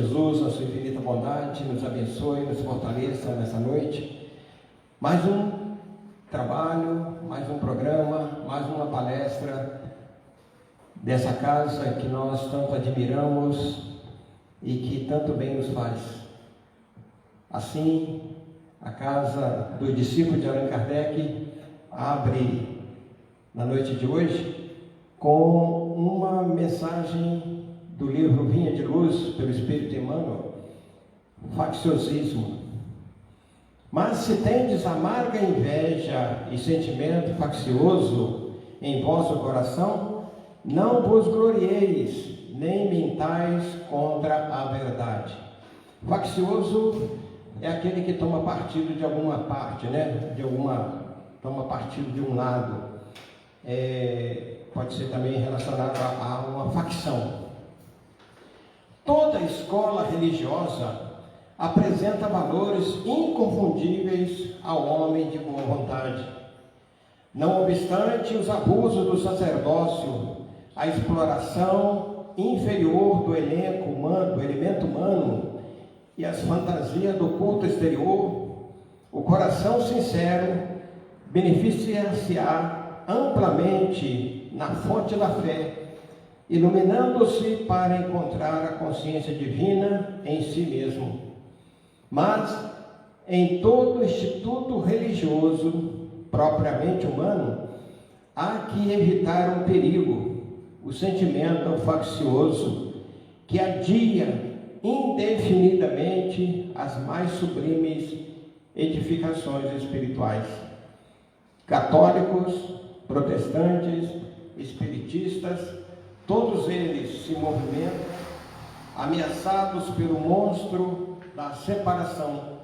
Jesus, na sua infinita bondade, nos abençoe, nos fortaleça nessa noite. Mais um trabalho, mais um programa, mais uma palestra dessa casa que nós tanto admiramos e que tanto bem nos faz. Assim, a casa do discípulo de Allan Kardec abre na noite de hoje com uma mensagem do livro Vinha de Luz, pelo Espírito Emmanuel, facciosismo. Mas se tendes amarga inveja e sentimento faccioso em vosso coração, não vos glorieis, nem mentais contra a verdade. Faccioso é aquele que toma partido de alguma parte, né? Toma partido de um lado. Pode ser também relacionado a uma facção. Toda escola religiosa apresenta valores inconfundíveis ao homem de boa vontade. Não obstante os abusos do sacerdócio, a exploração inferior do elemento humano e as fantasias do culto exterior, o coração sincero beneficia-se-á amplamente na fonte da fé, iluminando-se para encontrar a consciência divina em si mesmo. Mas em todo instituto religioso propriamente humano há que evitar um perigo, o sentimento faccioso que adia indefinidamente as mais sublimes edificações espirituais. Católicos, protestantes, espiritistas, todos eles se movimentam, ameaçados pelo monstro da separação,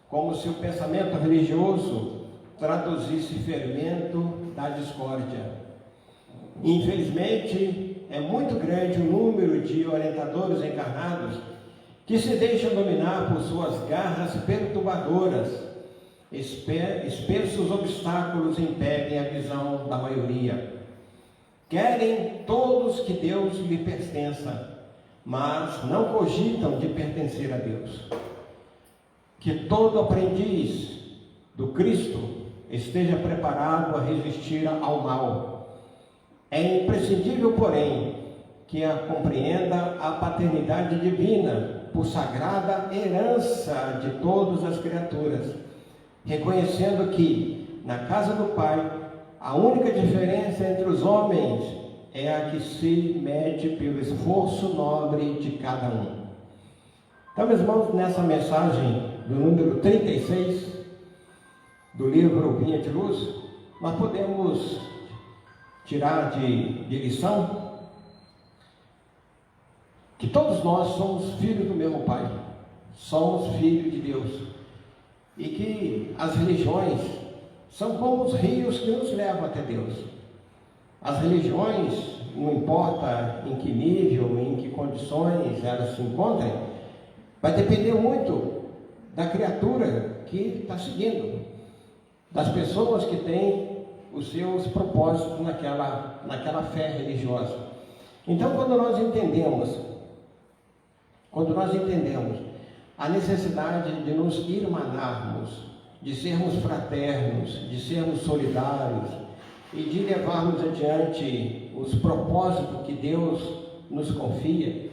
como se o pensamento religioso traduzisse fermento da discórdia. Infelizmente, é muito grande o número de orientadores encarnados que se deixam dominar por suas garras perturbadoras. Espessos obstáculos impedem a visão da maioria. Querem todos que Deus lhe pertença, mas não cogitam de pertencer a Deus. Que todo aprendiz do Cristo esteja preparado a resistir ao mal. É imprescindível, porém, que a compreenda a paternidade divina por sagrada herança de todas as criaturas, reconhecendo que, na casa do Pai, a única diferença entre os homens é a que se mede pelo esforço nobre de cada um. Então, meus irmãos, nessa mensagem do número 36 do livro Vinha de Luz, nós podemos tirar de lição que todos nós somos filhos do mesmo Pai, somos filhos de Deus, e que as religiões são como os rios que nos levam até Deus. As religiões, não importa em que nível, em que condições elas se encontrem, vai depender muito da criatura que está seguindo, das pessoas que têm os seus propósitos naquela fé religiosa. Então, quando nós entendemos a necessidade de nos irmanarmos, de sermos fraternos, de sermos solidários e de levarmos adiante os propósitos que Deus nos confia,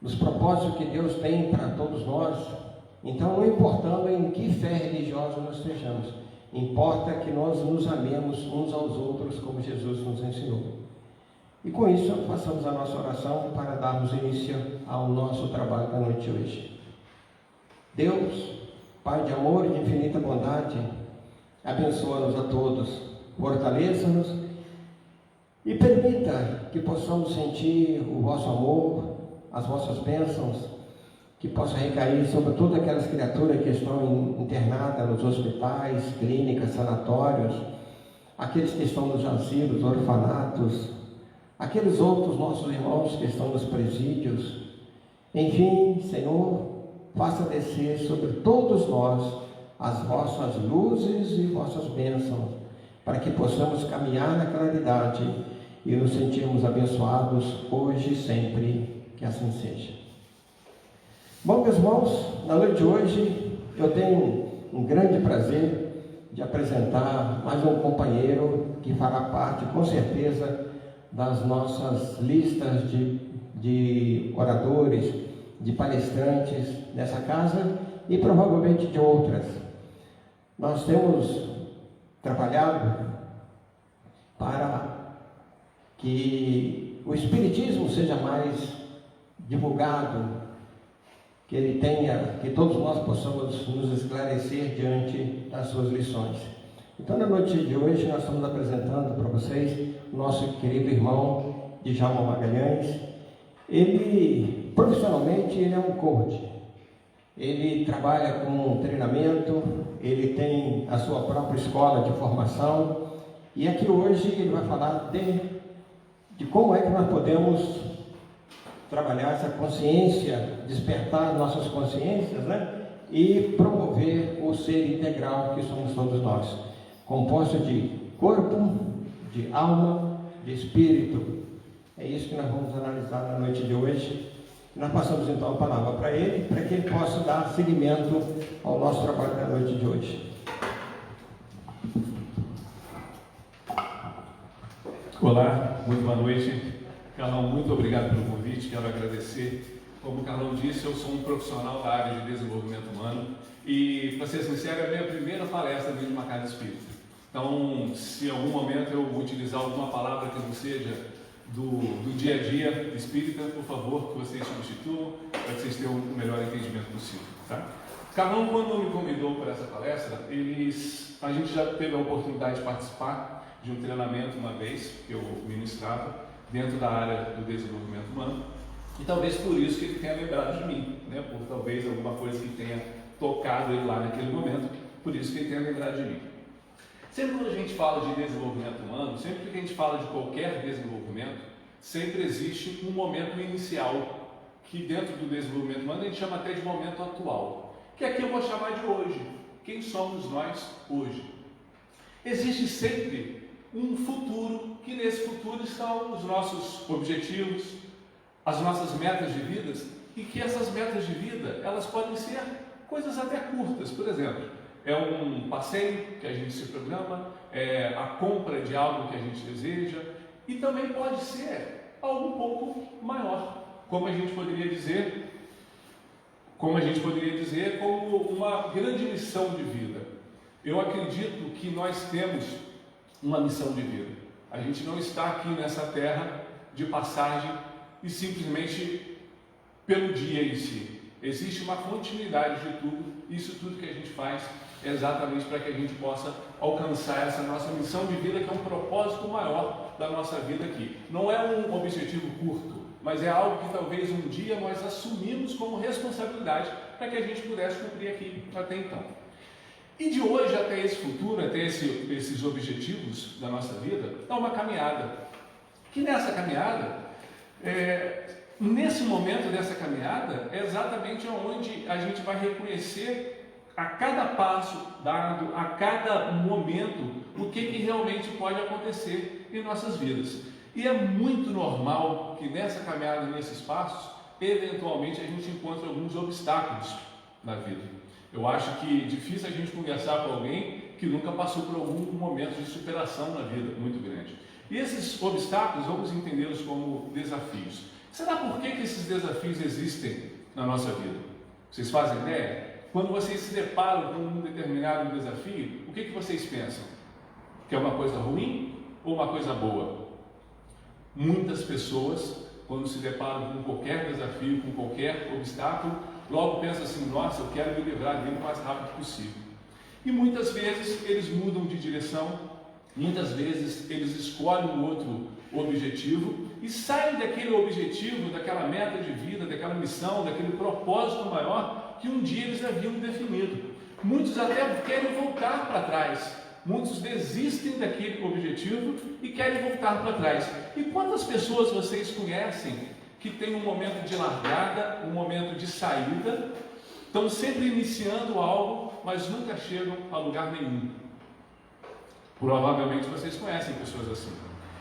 os propósitos que Deus tem para todos nós. Então, não importando em que fé religiosa nós estejamos, importa que nós nos amemos uns aos outros como Jesus nos ensinou. E com isso, façamos a nossa oração para darmos início ao nosso trabalho da noite de hoje. Deus, Pai de amor e de infinita bondade, abençoa-nos a todos, fortaleça-nos e permita que possamos sentir o vosso amor, as vossas bênçãos, que possa recair sobre todas aquelas criaturas que estão internadas nos hospitais, clínicas, sanatórios, aqueles que estão nos asilos, orfanatos, aqueles outros nossos irmãos que estão nos presídios. Enfim, Senhor, faça descer sobre todos nós as vossas luzes e vossas bênçãos, para que possamos caminhar na claridade e nos sentirmos abençoados hoje e sempre, que assim seja. Bom, meus irmãos, na noite de hoje eu tenho um grande prazer de apresentar mais um companheiro que fará parte, com certeza, das nossas listas de oradores, de palestrantes nessa casa e provavelmente de outras. Nós temos trabalhado para que o Espiritismo seja mais divulgado, que todos nós possamos nos esclarecer diante das suas lições. Então, na noite de hoje, nós estamos apresentando para vocês o nosso querido irmão Djalma Magalhães. Ele, profissionalmente, ele é um coach. Ele trabalha com treinamento, ele tem a sua própria escola de formação, e aqui hoje ele vai falar de como é que nós podemos trabalhar essa consciência, despertar nossas consciências, né? E promover o ser integral que somos todos nós, composto de corpo, de alma, de espírito. É isso que nós vamos analisar na noite de hoje. Nós passamos então a palavra para ele, para que ele possa dar seguimento ao nosso trabalho da noite de hoje. Olá, muito boa noite. Carlão, muito obrigado pelo convite, quero agradecer. Como o Carlão disse, eu sou um profissional da área de desenvolvimento humano e, para ser sincero, é a minha primeira palestra dentro de uma casa espírita. Então, se em algum momento eu utilizar alguma palavra que não seja do dia a dia espírita, por favor, que vocês substituam, para que vocês tenham o melhor entendimento possível. Tá? Carlão, quando me convidou para essa palestra, a gente já teve a oportunidade de participar de um treinamento uma vez, que eu ministrava, dentro da área do desenvolvimento humano, e talvez por isso que ele tenha lembrado de mim, né? Por talvez alguma coisa que tenha tocado ele lá naquele momento, por isso que ele tenha lembrado de mim. Sempre quando a gente fala de desenvolvimento humano, sempre que a gente fala de qualquer desenvolvimento, sempre existe um momento inicial, que dentro do desenvolvimento humano a gente chama até de momento atual, que aqui eu vou chamar de hoje. Quem somos nós hoje? Existe sempre um futuro, que nesse futuro estão os nossos objetivos, as nossas metas de vida, e que essas metas de vida, elas podem ser coisas até curtas. Por exemplo, é um passeio que a gente se programa, é a compra de algo que a gente deseja, e também pode ser algo um pouco maior, como a gente poderia dizer como uma grande missão de vida. Eu acredito que nós temos uma missão de vida. A gente não está aqui nessa terra de passagem e simplesmente pelo dia em si. Existe uma continuidade de tudo. Isso tudo que a gente faz é exatamente para que a gente possa alcançar essa nossa missão de vida, que é um propósito maior da nossa vida aqui. Não é um objetivo curto, mas é algo que talvez um dia nós assumimos como responsabilidade para que a gente pudesse cumprir aqui até então. E de hoje até esse futuro, até esses objetivos da nossa vida, é uma caminhada. Que nessa caminhada, nesse momento dessa caminhada, é exatamente onde a gente vai reconhecer a cada passo dado, a cada momento, o que realmente pode acontecer em nossas vidas. E é muito normal que nessa caminhada, nesses passos, eventualmente a gente encontre alguns obstáculos na vida. Eu acho que é difícil a gente conversar com alguém que nunca passou por algum momento de superação na vida muito grande. E esses obstáculos, vamos entendê-los como desafios. Será por que esses desafios existem na nossa vida? Vocês fazem ideia? Quando vocês se deparam com um determinado desafio, o que vocês pensam? Que é uma coisa ruim ou uma coisa boa? Muitas pessoas, quando se deparam com qualquer desafio, com qualquer obstáculo, logo pensa assim: nossa, eu quero me livrar dele o mais rápido possível. E muitas vezes eles mudam de direção, muitas vezes eles escolhem um outro objetivo e saem daquele objetivo, daquela meta de vida, daquela missão, daquele propósito maior que um dia eles haviam definido. Muitos até querem voltar para trás, muitos desistem daquele objetivo e querem voltar para trás. E quantas pessoas vocês conhecem que tem um momento de largada, um momento de saída, estão sempre iniciando algo, mas nunca chegam a lugar nenhum? Provavelmente vocês conhecem pessoas assim.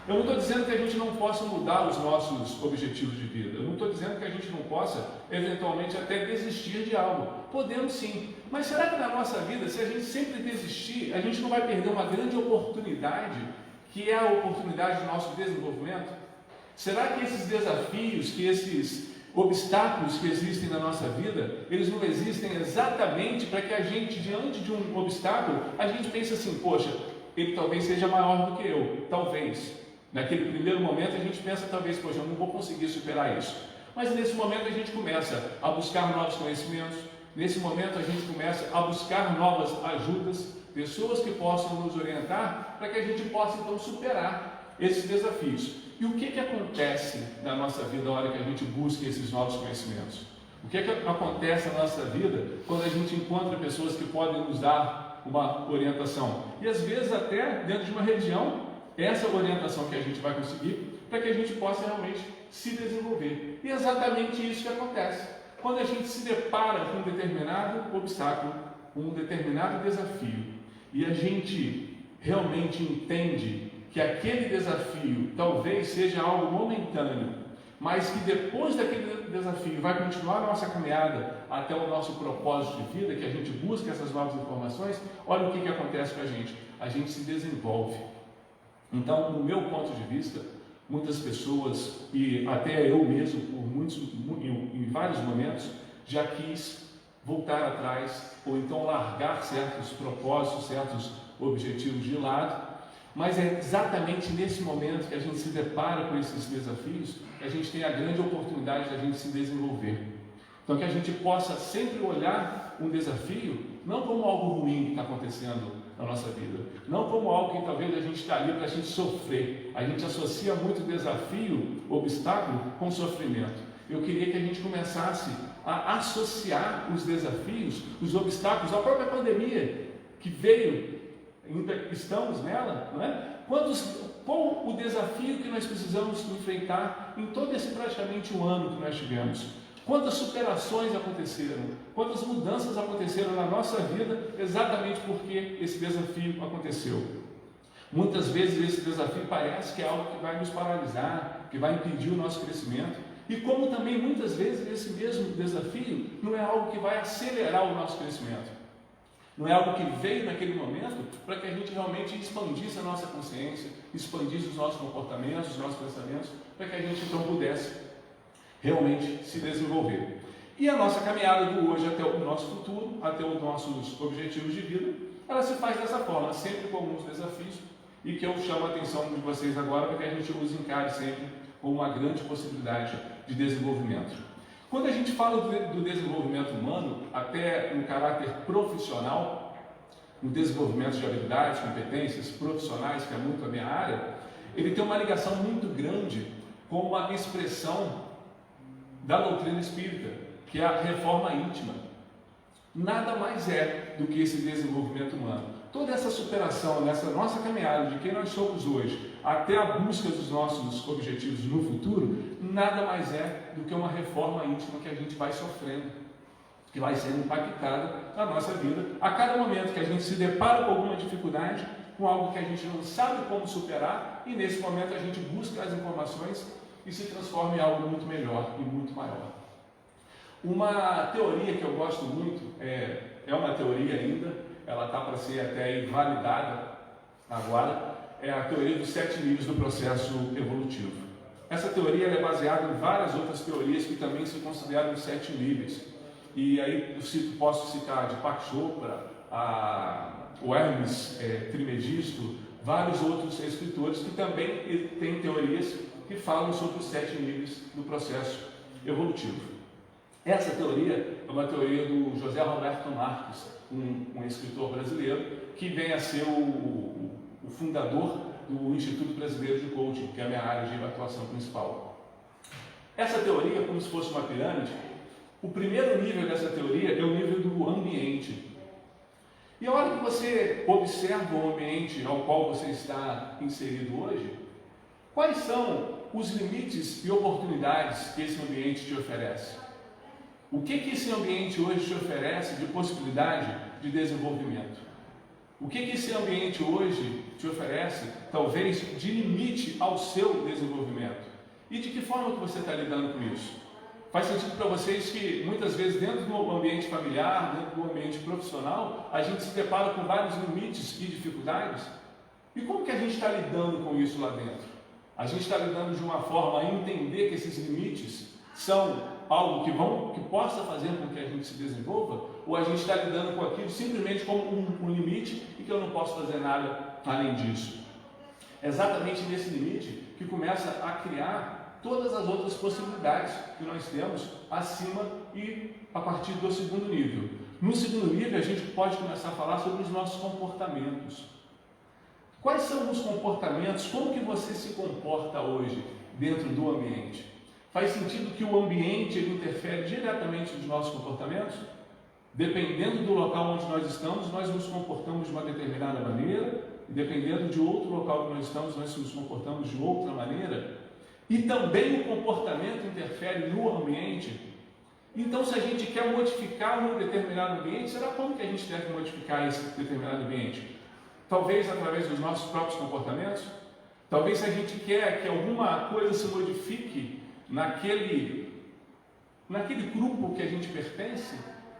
Eu não estou dizendo que a gente não possa mudar os nossos objetivos de vida. Eu não estou dizendo que a gente não possa, eventualmente, até desistir de algo. Podemos sim. Mas será que na nossa vida, se a gente sempre desistir, a gente não vai perder uma grande oportunidade, que é a oportunidade do nosso desenvolvimento? Será que esses desafios, que esses obstáculos que existem na nossa vida, eles não existem exatamente para que a gente, diante de um obstáculo, a gente pense assim, poxa, ele talvez seja maior do que eu, talvez. Naquele primeiro momento a gente pensa, talvez, poxa, eu não vou conseguir superar isso. Mas nesse momento a gente começa a buscar novos conhecimentos, nesse momento a gente começa a buscar novas ajudas, pessoas que possam nos orientar para que a gente possa então superar esses desafios. E o que acontece na nossa vida na hora que a gente busca esses novos conhecimentos? O que acontece na nossa vida quando a gente encontra pessoas que podem nos dar uma orientação? E às vezes até dentro de uma religião, essa orientação que a gente vai conseguir para que a gente possa realmente se desenvolver. E é exatamente isso que acontece. Quando a gente se depara com um determinado obstáculo, um determinado desafio, e a gente realmente entende que aquele desafio talvez seja algo momentâneo, mas que depois daquele desafio vai continuar a nossa caminhada até o nosso propósito de vida, que a gente busca essas novas informações, olha o que acontece com a gente se desenvolve. Então, no meu ponto de vista, muitas pessoas, e até eu mesmo, em vários momentos, já quis voltar atrás, ou então largar certos propósitos, certos objetivos de lado, mas é exatamente nesse momento que a gente se depara com esses desafios, que a gente tem a grande oportunidade de a gente se desenvolver. Então, que a gente possa sempre olhar um desafio, não como algo ruim que está acontecendo na nossa vida, não como algo que talvez a gente está ali para a gente sofrer. A gente associa muito desafio, obstáculo, com sofrimento. Eu queria que a gente começasse a associar os desafios, os obstáculos, a própria pandemia que veio, ainda estamos nela, não é? Qual o desafio que nós precisamos enfrentar em todo esse praticamente um ano que nós tivemos? Quantas superações aconteceram? Quantas mudanças aconteceram na nossa vida exatamente porque esse desafio aconteceu? Muitas vezes esse desafio parece que é algo que vai nos paralisar, que vai impedir o nosso crescimento. E como também muitas vezes esse mesmo desafio não é algo que vai acelerar o nosso crescimento. Não é algo que veio naquele momento para que a gente realmente expandisse a nossa consciência, expandisse os nossos comportamentos, os nossos pensamentos, para que a gente então pudesse realmente se desenvolver. E a nossa caminhada do hoje até o nosso futuro, até os nossos objetivos de vida, ela se faz dessa forma, sempre com alguns desafios, e que eu chamo a atenção de vocês agora para que a gente os encare sempre como uma grande possibilidade de desenvolvimento. Quando a gente fala do desenvolvimento humano, até no caráter profissional, no desenvolvimento de habilidades, competências profissionais, que é muito a minha área, ele tem uma ligação muito grande com uma expressão da doutrina espírita, que é a reforma íntima. Nada mais é do que esse desenvolvimento humano. Toda essa superação nessa nossa caminhada de quem nós somos hoje, até a busca dos nossos objetivos no futuro, nada mais é do que uma reforma íntima que a gente vai sofrendo, que vai sendo impactada na nossa vida, a cada momento que a gente se depara com alguma dificuldade, com algo que a gente não sabe como superar, e nesse momento a gente busca as informações e se transforma em algo muito melhor e muito maior. Uma teoria que eu gosto muito, é uma teoria ainda, ela está para ser até invalidada agora, é a teoria dos 7 níveis do processo evolutivo. Essa teoria é baseada em várias outras teorias que também se consideram os 7 níveis. E aí posso citar de Deepak Chopra, o Hermes Trismegisto, vários outros escritores que também têm teorias que falam sobre os 7 níveis do processo evolutivo. Essa teoria é uma teoria do José Roberto Marques, um escritor brasileiro, que vem a ser o fundador do Instituto Brasileiro de Coaching, que é a minha área de atuação principal. Essa teoria é como se fosse uma pirâmide. O primeiro nível dessa teoria é o nível do ambiente. E a hora que você observa o ambiente ao qual você está inserido hoje, quais são os limites e oportunidades que esse ambiente te oferece? O que esse ambiente hoje te oferece de possibilidade de desenvolvimento? O que esse ambiente hoje te oferece, talvez, de limite ao seu desenvolvimento? E de que forma que você está lidando com isso? Faz sentido para vocês que, muitas vezes, dentro do ambiente familiar, dentro do ambiente profissional, a gente se depara com vários limites e dificuldades? E como que a gente está lidando com isso lá dentro? A gente está lidando de uma forma a entender que esses limites são algo que possa fazer com que a gente se desenvolva? Ou a gente está lidando com aquilo simplesmente como um limite e que eu não posso fazer nada além disso? É exatamente nesse limite que começa a criar todas as outras possibilidades que nós temos acima e a partir do segundo nível. No segundo nível, a gente pode começar a falar sobre os nossos comportamentos. Quais são os comportamentos? Como que você se comporta hoje dentro do ambiente? Faz sentido que o ambiente ele interfere diretamente nos nossos comportamentos? Dependendo do local onde nós estamos, nós nos comportamos de uma determinada maneira, e dependendo de outro local que nós estamos, nós nos comportamos de outra maneira. E também o comportamento interfere no ambiente. Então, se a gente quer modificar um determinado ambiente, será como que a gente deve modificar esse determinado ambiente? Talvez através dos nossos próprios comportamentos? Talvez se a gente quer que alguma coisa se modifique naquele grupo que a gente pertence,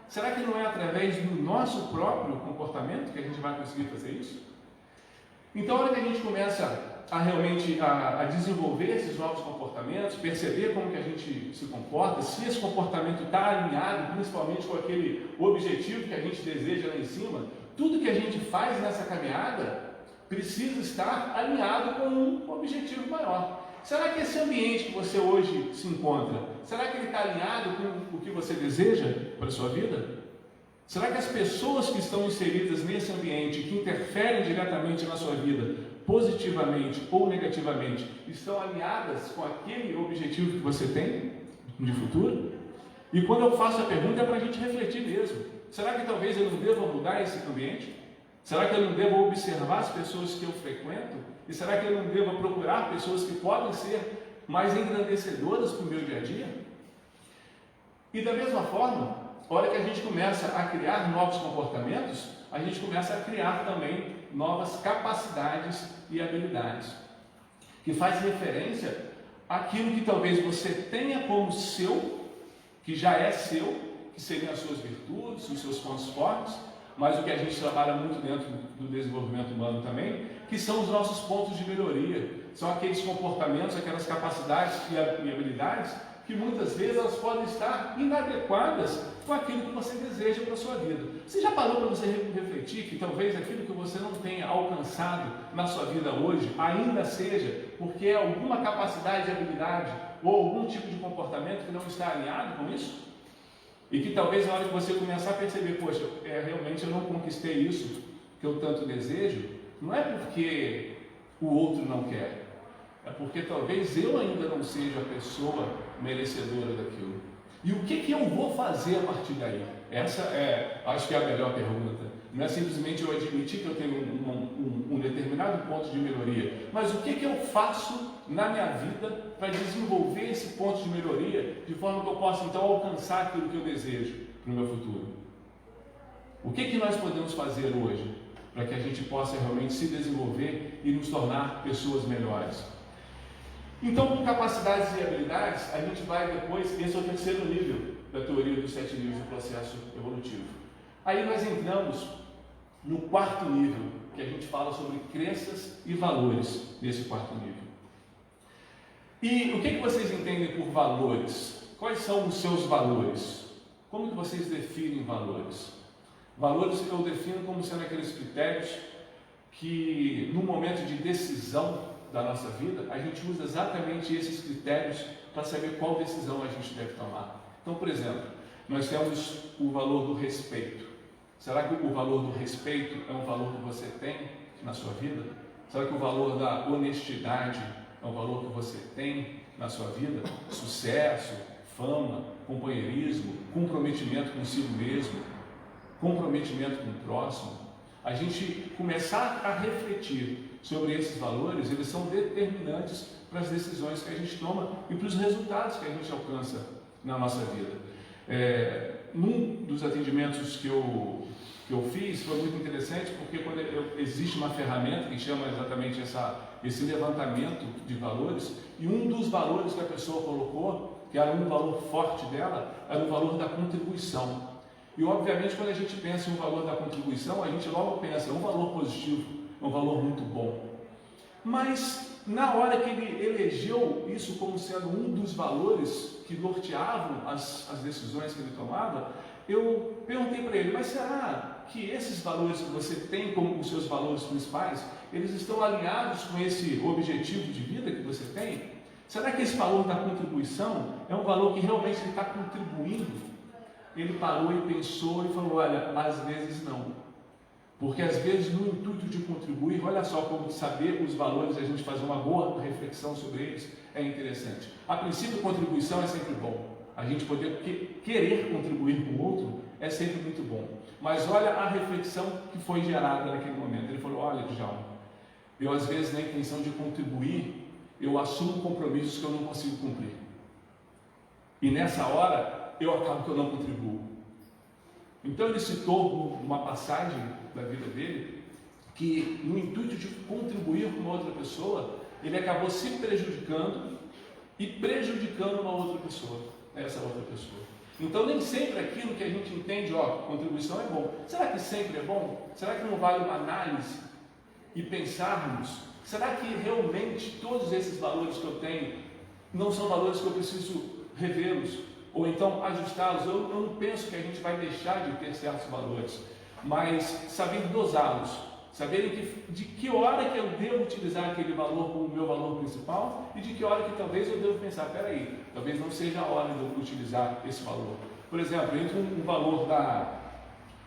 será que não é através do nosso próprio comportamento que a gente vai conseguir fazer isso? Então, a hora que a gente começa a realmente a desenvolver esses novos comportamentos, perceber como que a gente se comporta, se esse comportamento está alinhado principalmente com aquele objetivo que a gente deseja lá em cima, tudo que a gente faz nessa caminhada precisa estar alinhado com um objetivo maior. Será que esse ambiente que você hoje se encontra, será que ele está alinhado com o que você deseja para a sua vida? Será que as pessoas que estão inseridas nesse ambiente, que interferem diretamente na sua vida, positivamente ou negativamente, estão alinhadas com aquele objetivo que você tem de futuro? E quando eu faço a pergunta é para a gente refletir mesmo. Será que talvez eu não deva mudar esse ambiente? Será que eu não devo observar as pessoas que eu frequento? E será que eu não devo procurar pessoas que podem ser mais engrandecedoras para o meu dia a dia? E da mesma forma, a hora que a gente começa a criar novos comportamentos, a gente começa a criar também novas capacidades e habilidades, que faz referência àquilo que talvez você tenha como seu, que já é seu, que seriam as suas virtudes, os seus pontos fortes, mas o que a gente trabalha muito dentro do desenvolvimento humano também, que são os nossos pontos de melhoria, são aqueles comportamentos, aquelas capacidades e habilidades que muitas vezes elas podem estar inadequadas com aquilo que você deseja para a sua vida. Você já parou para você refletir que talvez aquilo que você não tenha alcançado na sua vida hoje ainda seja porque é alguma capacidade e habilidade ou algum tipo de comportamento que não está alinhado com isso? E que talvez na hora que você começar a perceber, poxa, realmente eu não conquistei isso que eu tanto desejo, não é porque o outro não quer, é porque talvez eu ainda não seja a pessoa merecedora daquilo. E o que eu vou fazer a partir daí? Essa acho que é a melhor pergunta. Não é simplesmente eu admitir que eu tenho um determinado ponto de melhoria, mas o que eu faço na minha vida para desenvolver esse ponto de melhoria, de forma que eu possa então alcançar aquilo que eu desejo para o meu futuro? O que nós podemos fazer hoje para que a gente possa realmente se desenvolver e nos tornar pessoas melhores? Então, com capacidades e habilidades, a gente vai depois, esse é o terceiro nível da teoria dos 7 níveis do processo evolutivo. Aí nós entramos no quarto nível, que a gente fala sobre crenças e valores nesse quarto nível. E o que vocês entendem por valores? Quais são os seus valores? Como que vocês definem valores? Valores eu defino como sendo aqueles critérios que, no momento de decisão da nossa vida, a gente usa exatamente esses critérios para saber qual decisão a gente deve tomar. Então, por exemplo, nós temos o valor do respeito. Será que o valor do respeito é um valor que você tem na sua vida? Será que o valor da honestidade é um valor que você tem na sua vida? Sucesso, fama, companheirismo, comprometimento consigo mesmo, comprometimento com o próximo. A gente começar a refletir sobre esses valores, eles são determinantes para as decisões que a gente toma e para os resultados que a gente alcança na nossa vida. num dos atendimentos que eu fiz foi muito interessante, porque quando existe uma ferramenta que chama exatamente esse levantamento de valores, e um dos valores que a pessoa colocou, que era um valor forte dela, era o valor da contribuição. E obviamente quando a gente pensa em um valor da contribuição, a gente logo pensa, é um valor positivo, é um valor muito bom. Mas na hora que ele elegeu isso como sendo um dos valores que norteavam as decisões que ele tomava, eu perguntei para ele, mas será que esses valores que você tem como os seus valores principais, eles estão alinhados com esse objetivo de vida que você tem? Será que esse valor da contribuição é um valor que realmente ele está contribuindo? Ele parou e pensou e falou, olha, às vezes não. Porque às vezes no intuito de contribuir, olha só como saber os valores, a gente fazer uma boa reflexão sobre eles é interessante. A princípio, contribuição é sempre bom. A gente poder querer contribuir com o outro é sempre muito bom. Mas olha a reflexão que foi gerada naquele momento. Ele falou, olha, Djalma, eu às vezes na intenção de contribuir, eu assumo compromissos que eu não consigo cumprir. E nessa hora, eu acabo que eu não contribuo. Então ele citou uma passagem da vida dele, que no intuito de contribuir com uma outra pessoa, ele acabou se prejudicando e prejudicando uma outra pessoa, essa outra pessoa. Então nem sempre aquilo que a gente entende, contribuição é bom. Será que sempre é bom? Será que não vale uma análise e pensarmos, será que realmente todos esses valores que eu tenho não são valores que eu preciso revê-los? Ou então ajustá-los? Eu não penso que a gente vai deixar de ter certos valores, mas saber dosá-los, saber de que hora que eu devo utilizar aquele valor como o meu valor principal e de que hora que talvez eu devo pensar, peraí, talvez não seja a hora de eu utilizar esse valor. Por exemplo, entre um valor da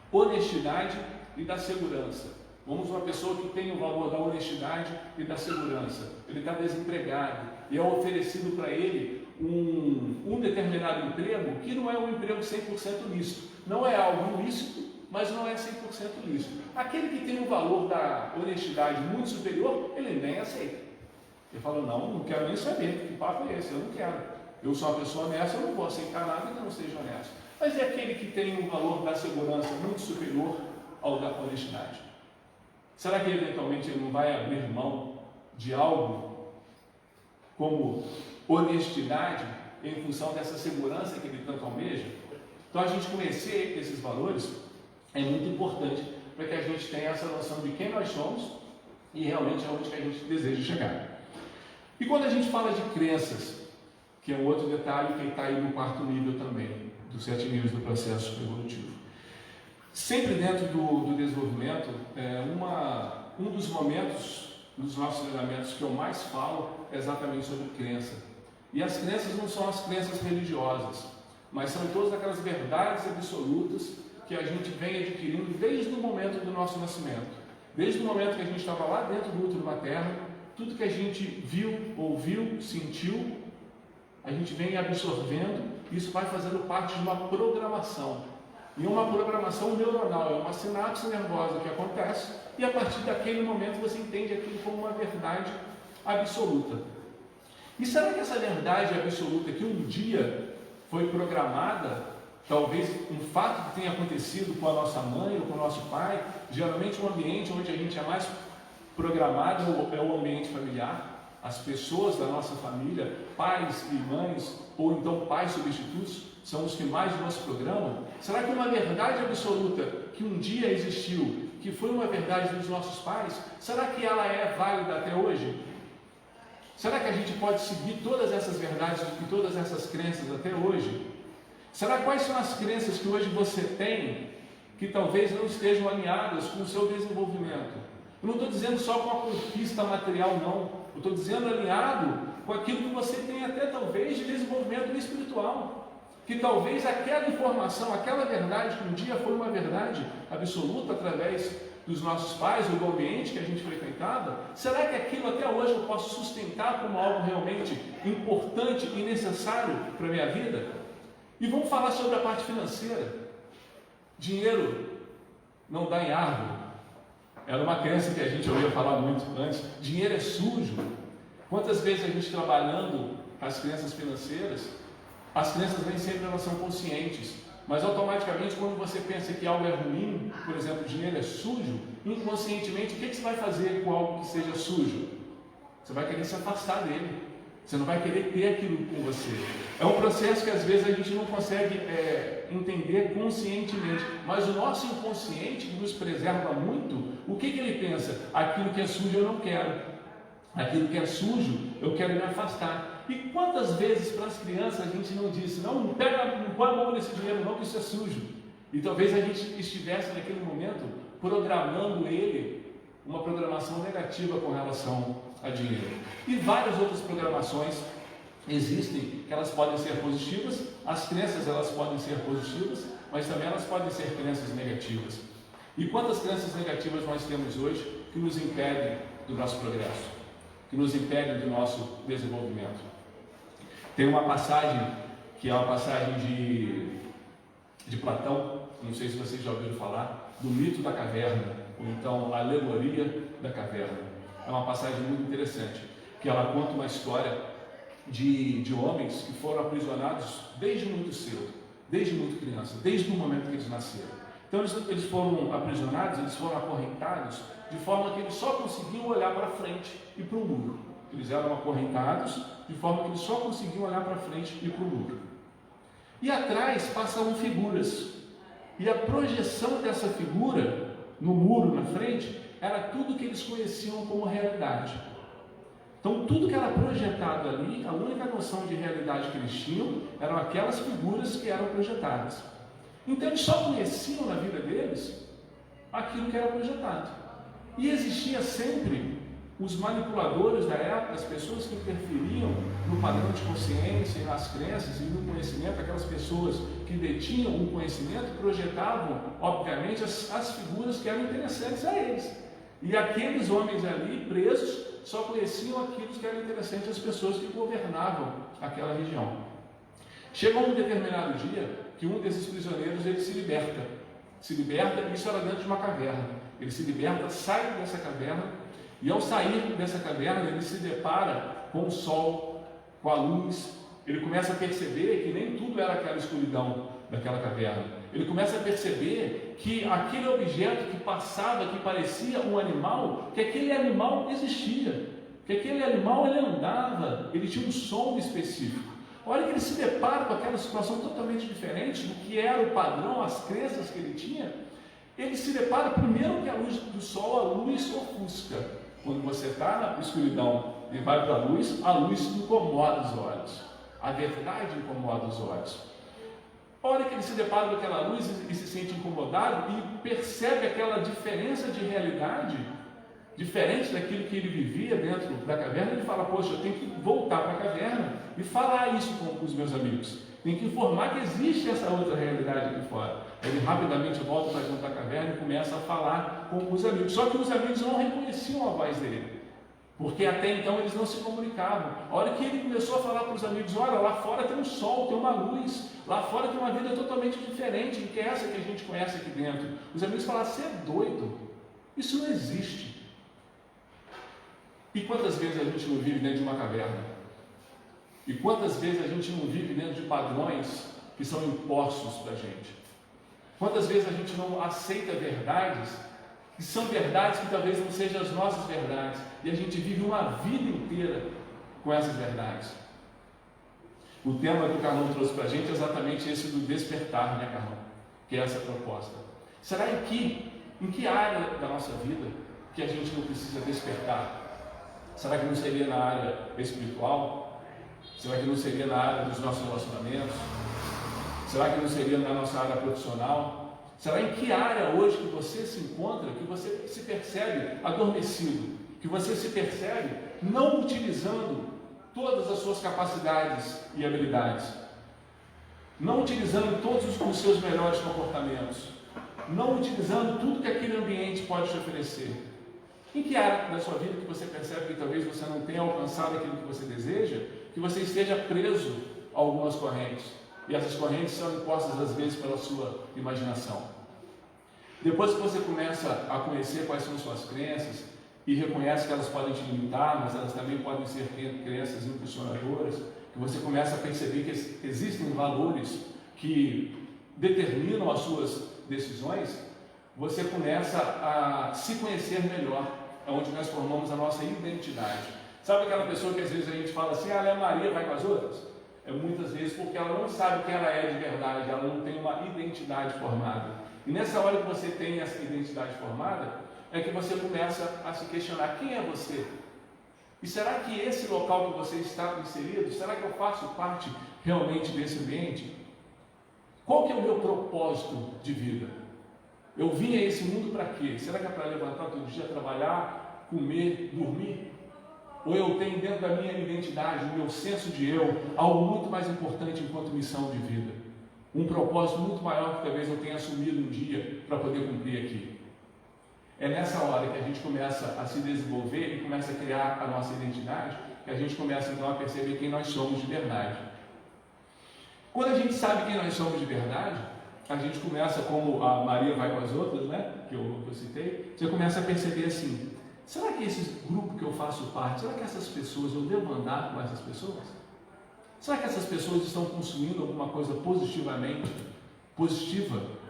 honestidade e da segurança. Vamos uma pessoa que tem o valor da honestidade e da segurança. Ele está desempregado e é oferecido para ele um determinado emprego que não é um emprego 100% lícito. Não é algo ilícito, mas não é 100% lícito. Aquele que tem um valor da honestidade muito superior, ele nem aceita. Ele fala, não quero nem saber, que papo é esse? Eu não quero. Eu sou uma pessoa honesta, eu não vou aceitar nada que não seja honesto. Mas é aquele que tem um valor da segurança muito superior ao da honestidade. Será que eventualmente ele não vai abrir mão de algo como honestidade em função dessa segurança que ele tanto almeja? Então a gente conhecer esses valores é muito importante para que a gente tenha essa noção de quem nós somos e realmente aonde que a gente deseja chegar. E quando a gente fala de crenças, que é um outro detalhe que está aí no quarto nível também, dos 7 níveis do processo evolutivo. Sempre dentro do desenvolvimento, um dos momentos dos nossos treinamentos que eu mais falo é exatamente sobre crença. E as crenças não são as crenças religiosas, mas são todas aquelas verdades absolutas que a gente vem adquirindo desde o momento do nosso nascimento. Desde o momento que a gente estava lá dentro do útero materno, tudo que a gente viu, ouviu, sentiu, a gente vem absorvendo, e isso vai fazendo parte de uma programação. E uma programação neuronal, é uma sinapse nervosa que acontece, e a partir daquele momento você entende aquilo como uma verdade absoluta. E será que essa verdade absoluta que um dia foi programada, talvez um fato que tenha acontecido com a nossa mãe ou com o nosso pai, geralmente um ambiente onde a gente é mais programado é o ambiente familiar, as pessoas da nossa família, pais e mães, ou então pais substitutos, são os que mais nos programam? Será que uma verdade absoluta que um dia existiu, que foi uma verdade dos nossos pais, será que ela é válida até hoje? Será que a gente pode seguir todas essas verdades e todas essas crenças até hoje? Será quais são as crenças que hoje você tem que talvez não estejam alinhadas com o seu desenvolvimento? Eu não estou dizendo só com a conquista material, não. Eu estou dizendo alinhado com aquilo que você tem até talvez de desenvolvimento espiritual. Que talvez aquela informação, aquela verdade que um dia foi uma verdade absoluta através dos nossos pais ou do ambiente que a gente frequentava, será que aquilo até hoje eu posso sustentar como algo realmente importante e necessário para a minha vida? E vamos falar sobre a parte financeira. Dinheiro não dá em árvore. Era uma crença que a gente ouvia falar muito antes. Dinheiro é sujo. Quantas vezes a gente trabalhando as crenças financeiras, as crenças nem sempre elas são conscientes. Mas automaticamente, quando você pensa que algo é ruim, por exemplo, o dinheiro é sujo, inconscientemente, o que você vai fazer com algo que seja sujo? Você vai querer se afastar dele. Você não vai querer ter aquilo com você. É um processo que às vezes a gente não consegue entender conscientemente, mas o nosso inconsciente nos preserva muito. O que ele pensa? Aquilo que é sujo eu não quero. Aquilo que é sujo eu quero me afastar. E quantas vezes para as crianças a gente não disse, não põe a mão nesse dinheiro não, que isso é sujo. E talvez a gente estivesse naquele momento programando ele uma programação negativa com relação a dinheiro. E várias outras programações existem, que elas podem ser positivas, as crenças elas podem ser positivas, mas também elas podem ser crenças negativas. E quantas crenças negativas nós temos hoje que nos impedem do nosso progresso, que nos impedem do nosso desenvolvimento? Tem uma passagem, que é uma passagem de Platão, não sei se vocês já ouviram falar, do mito da caverna, ou então a alegoria da caverna. É uma passagem muito interessante, que ela conta uma história de homens que foram aprisionados desde muito cedo, desde muito criança, desde o momento que eles nasceram. Então eles foram aprisionados, eles foram acorrentados, de forma que eles só conseguiam olhar para frente e para o muro. Eles eram acorrentados, de forma que eles só conseguiam olhar para frente e para o muro. E atrás passavam figuras, e a projeção dessa figura no muro, na frente, era tudo que eles conheciam como realidade. Então, tudo que era projetado ali, a única noção de realidade que eles tinham, eram aquelas figuras que eram projetadas. Então, eles só conheciam na vida deles aquilo que era projetado. E existia sempre os manipuladores da época, as pessoas que interferiam no padrão de consciência, nas crenças e no conhecimento, aquelas pessoas que detinham o conhecimento, projetavam, obviamente, as figuras que eram interessantes a eles. E aqueles homens ali, presos, só conheciam aquilo que era interessante às pessoas que governavam aquela região. Chega um determinado dia que um desses prisioneiros ele se liberta, isso era dentro de uma caverna. Ele se liberta, sai dessa caverna, e ao sair dessa caverna, ele se depara com o sol, com a luz. Ele começa a perceber que nem tudo era aquela escuridão daquela caverna. Ele começa a perceber que aquele objeto que passava, que parecia um animal, que aquele animal existia, que aquele animal ele andava, ele tinha um som específico. Olha que ele se depara com aquela situação totalmente diferente do que era o padrão, as crenças que ele tinha. Ele se depara primeiro que a luz do sol, a luz ofusca. Quando você está na escuridão e vai para a luz incomoda os olhos. A verdade incomoda os olhos. Olha que ele se depara com aquela luz e se sente incomodado e percebe aquela diferença de realidade, diferente daquilo que ele vivia dentro da caverna. Ele fala, poxa, eu tenho que voltar para a caverna e falar isso com os meus amigos. Tenho que informar que existe essa outra realidade aqui fora. Ele rapidamente volta para dentro da caverna e começa a falar com os amigos. Só que os amigos não reconheciam a voz dele, porque até então eles não se comunicavam. A hora que ele começou a falar para os amigos, olha, lá fora tem um sol, tem uma luz, lá fora tem uma vida totalmente diferente do que essa que a gente conhece aqui dentro. Os amigos falaram, você é doido, isso não existe. E quantas vezes a gente não vive dentro de uma caverna? E quantas vezes a gente não vive dentro de padrões que são impostos para a gente? Quantas vezes a gente não aceita verdades que são verdades que talvez não sejam as nossas verdades, e a gente vive uma vida inteira com essas verdades? O tema que o Carlão trouxe para a gente é exatamente esse do despertar, né, Carlão? Que é essa proposta. Será em que área da nossa vida que a gente não precisa despertar? Será que não seria na área espiritual? Será que não seria na área dos nossos relacionamentos? Será que não seria na nossa área profissional? Será em que área hoje que você se encontra, que você se percebe adormecido, que você se percebe não utilizando todas as suas capacidades e habilidades, não utilizando todos os seus melhores comportamentos, não utilizando tudo que aquele ambiente pode te oferecer? Em que área da sua vida que você percebe que talvez você não tenha alcançado aquilo que você deseja, que você esteja preso a algumas correntes? E essas correntes são impostas às vezes pela sua imaginação. Depois que você começa a conhecer quais são suas crenças e reconhece que elas podem te limitar, mas elas também podem ser crenças impulsionadoras, que você começa a perceber que existem valores que determinam as suas decisões, você começa a se conhecer melhor, é onde nós formamos a nossa identidade. Sabe aquela pessoa que às vezes a gente fala assim, ela é Maria, vai com as outras? É muitas vezes porque ela não sabe quem ela é de verdade, ela não tem uma identidade formada. E nessa hora que você tem essa identidade formada, é que você começa a se questionar, quem é você? E será que esse local que você está inserido, será que eu faço parte realmente desse ambiente? Qual que é o meu propósito de vida? Eu vim a esse mundo para quê? Será que é para levantar todo dia, trabalhar, comer, dormir? Ou eu tenho dentro da minha identidade, do meu senso de eu, algo muito mais importante enquanto missão de vida? Um propósito muito maior que talvez eu tenha assumido um dia para poder cumprir aqui. É nessa hora que a gente começa a se desenvolver e começa a criar a nossa identidade, que a gente começa então a perceber quem nós somos de verdade. Quando a gente sabe quem nós somos de verdade, a gente começa, como a Maria vai com as outras, né, que eu citei, você começa a perceber assim, será que esse grupo que eu faço parte, será que essas pessoas, eu devo andar com essas pessoas? Será que essas pessoas estão construindo alguma coisa positiva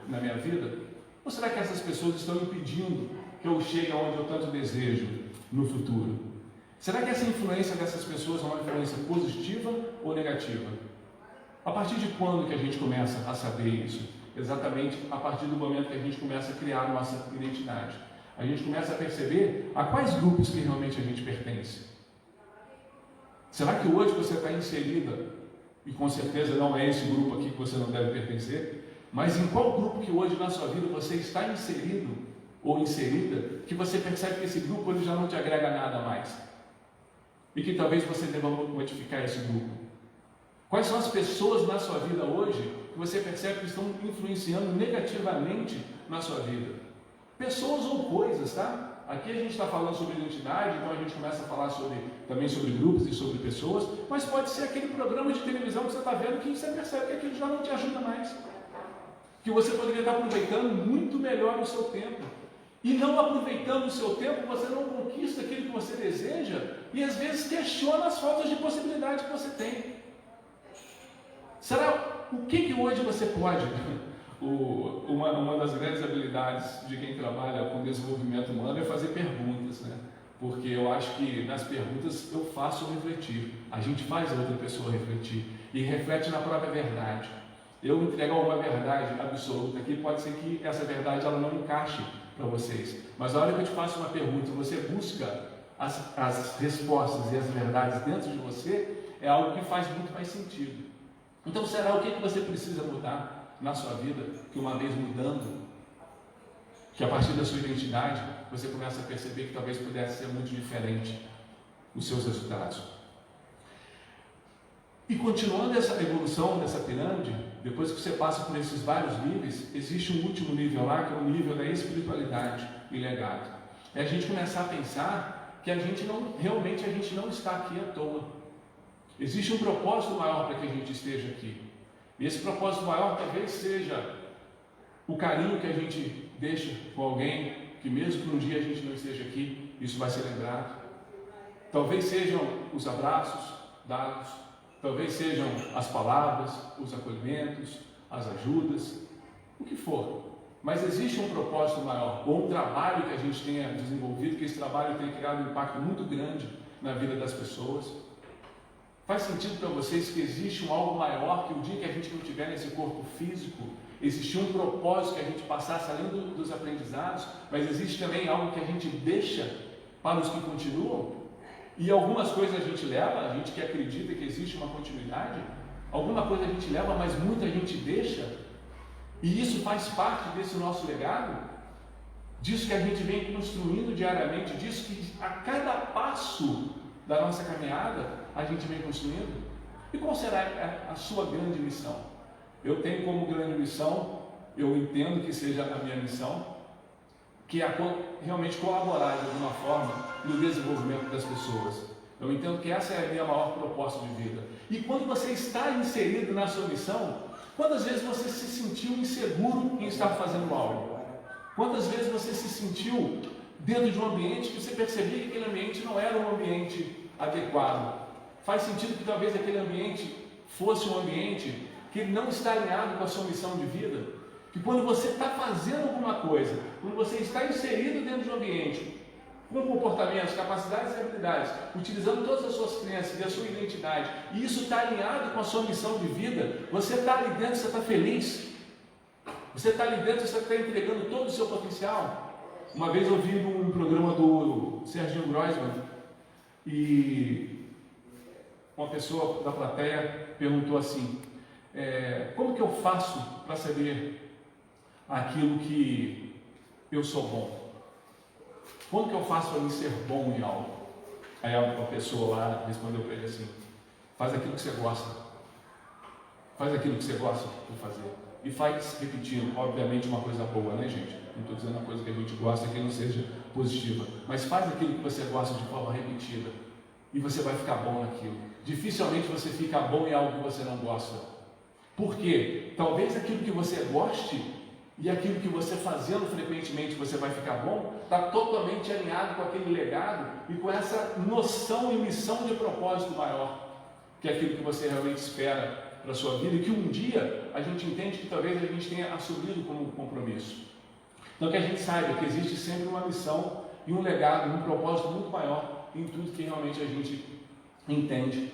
na minha vida? Ou será que essas pessoas estão impedindo que eu chegue aonde eu tanto desejo no futuro? Será que essa influência dessas pessoas é uma influência positiva ou negativa? A partir de quando que a gente começa a saber isso? Exatamente a partir do momento que a gente começa a criar a nossa identidade. A gente começa a perceber a quais grupos que realmente a gente pertence. Será que hoje você está inserida, e com certeza não é esse grupo aqui que você não deve pertencer, mas em qual grupo que hoje na sua vida você está inserido ou inserida, que você percebe que esse grupo ele já não te agrega nada mais? E que talvez você deva modificar esse grupo. Quais são as pessoas na sua vida hoje que você percebe que estão influenciando negativamente na sua vida? Pessoas ou coisas, tá? Aqui a gente está falando sobre identidade, então a gente começa a falar também sobre grupos e sobre pessoas, mas pode ser aquele programa de televisão que você está vendo que você percebe que aquilo já não te ajuda mais. Que você poderia estar aproveitando muito melhor o seu tempo. E não aproveitando o seu tempo, você não conquista aquilo que você deseja e às vezes questiona as faltas de possibilidade que você tem. Será o que hoje você pode? Uma das grandes habilidades de quem trabalha com desenvolvimento humano é fazer perguntas, né? Porque eu acho que nas perguntas eu faço refletir, a gente faz a outra pessoa refletir e reflete na própria verdade. Eu entrego uma verdade absoluta aqui, pode ser que essa verdade ela não encaixe para vocês, mas a hora que eu te faço uma pergunta, você busca as respostas e as verdades dentro de você, é algo que faz muito mais sentido. Então será o que você precisa mudar na sua vida, que uma vez mudando, que a partir da sua identidade, você começa a perceber que talvez pudesse ser muito diferente os seus resultados. E continuando essa evolução dessa pirâmide, depois que você passa por esses vários níveis, existe um último nível lá, que é o nível da espiritualidade e legado. É a gente começar a pensar que realmente a gente não está aqui à toa. Existe um propósito maior para que a gente esteja aqui. E esse propósito maior talvez seja o carinho que a gente deixa com alguém, que mesmo que um dia a gente não esteja aqui, isso vai ser lembrado. Talvez sejam os abraços dados, talvez sejam as palavras, os acolhimentos, as ajudas, o que for. Mas existe um propósito maior, ou um trabalho que a gente tenha desenvolvido, que esse trabalho tenha criado um impacto muito grande na vida das pessoas. Faz sentido para vocês que existe algo maior, que o dia que a gente não tiver nesse corpo físico, existe um propósito que a gente passasse além dos aprendizados, mas existe também algo que a gente deixa para os que continuam? E algumas coisas a gente leva, a gente que acredita que existe uma continuidade, alguma coisa a gente leva, mas muita gente deixa, e isso faz parte desse nosso legado, disso que a gente vem construindo diariamente, disso que a cada passo da nossa caminhada a gente vem construindo. E qual será a sua grande missão? Eu tenho como grande missão, eu entendo que seja a minha missão, que é realmente colaborar de alguma forma no desenvolvimento das pessoas. Eu entendo que essa é a minha maior proposta de vida. E quando você está inserido na sua missão, quantas vezes você se sentiu inseguro em estar fazendo algo? Quantas vezes você se sentiu dentro de um ambiente que você percebia que aquele ambiente não era um ambiente adequado? Faz sentido que talvez aquele ambiente fosse um ambiente que ele não está alinhado com a sua missão de vida? Que quando você está fazendo alguma coisa, quando você está inserido dentro de um ambiente, com comportamentos, capacidades e habilidades, utilizando todas as suas crenças e a sua identidade, e isso está alinhado com a sua missão de vida, você está ali dentro, você está feliz, você está ali dentro, você está entregando todo o seu potencial. Uma vez eu vi um programa do Sergio Groisman, e uma pessoa da plateia perguntou assim, como que eu faço para saber aquilo que eu sou bom? Como que eu faço para mim ser bom em algo? Aí uma pessoa lá respondeu para ele assim, faz aquilo que você gosta. Faz aquilo que você gosta de fazer. E faz repetindo, obviamente uma coisa boa, né, gente? Não estou dizendo uma coisa que a gente gosta que não seja positiva. Mas faz aquilo que você gosta de forma repetida. E você vai ficar bom naquilo. Dificilmente você fica bom em algo que você não gosta. Por quê? Talvez aquilo que você goste e aquilo que você fazendo frequentemente você vai ficar bom, está totalmente alinhado com aquele legado e com essa noção e missão de propósito maior, que é aquilo que você realmente espera para a sua vida e que um dia a gente entende que talvez a gente tenha assumido como um compromisso. Então que a gente saiba que existe sempre uma missão e um legado, um propósito muito maior em tudo que realmente a gente entende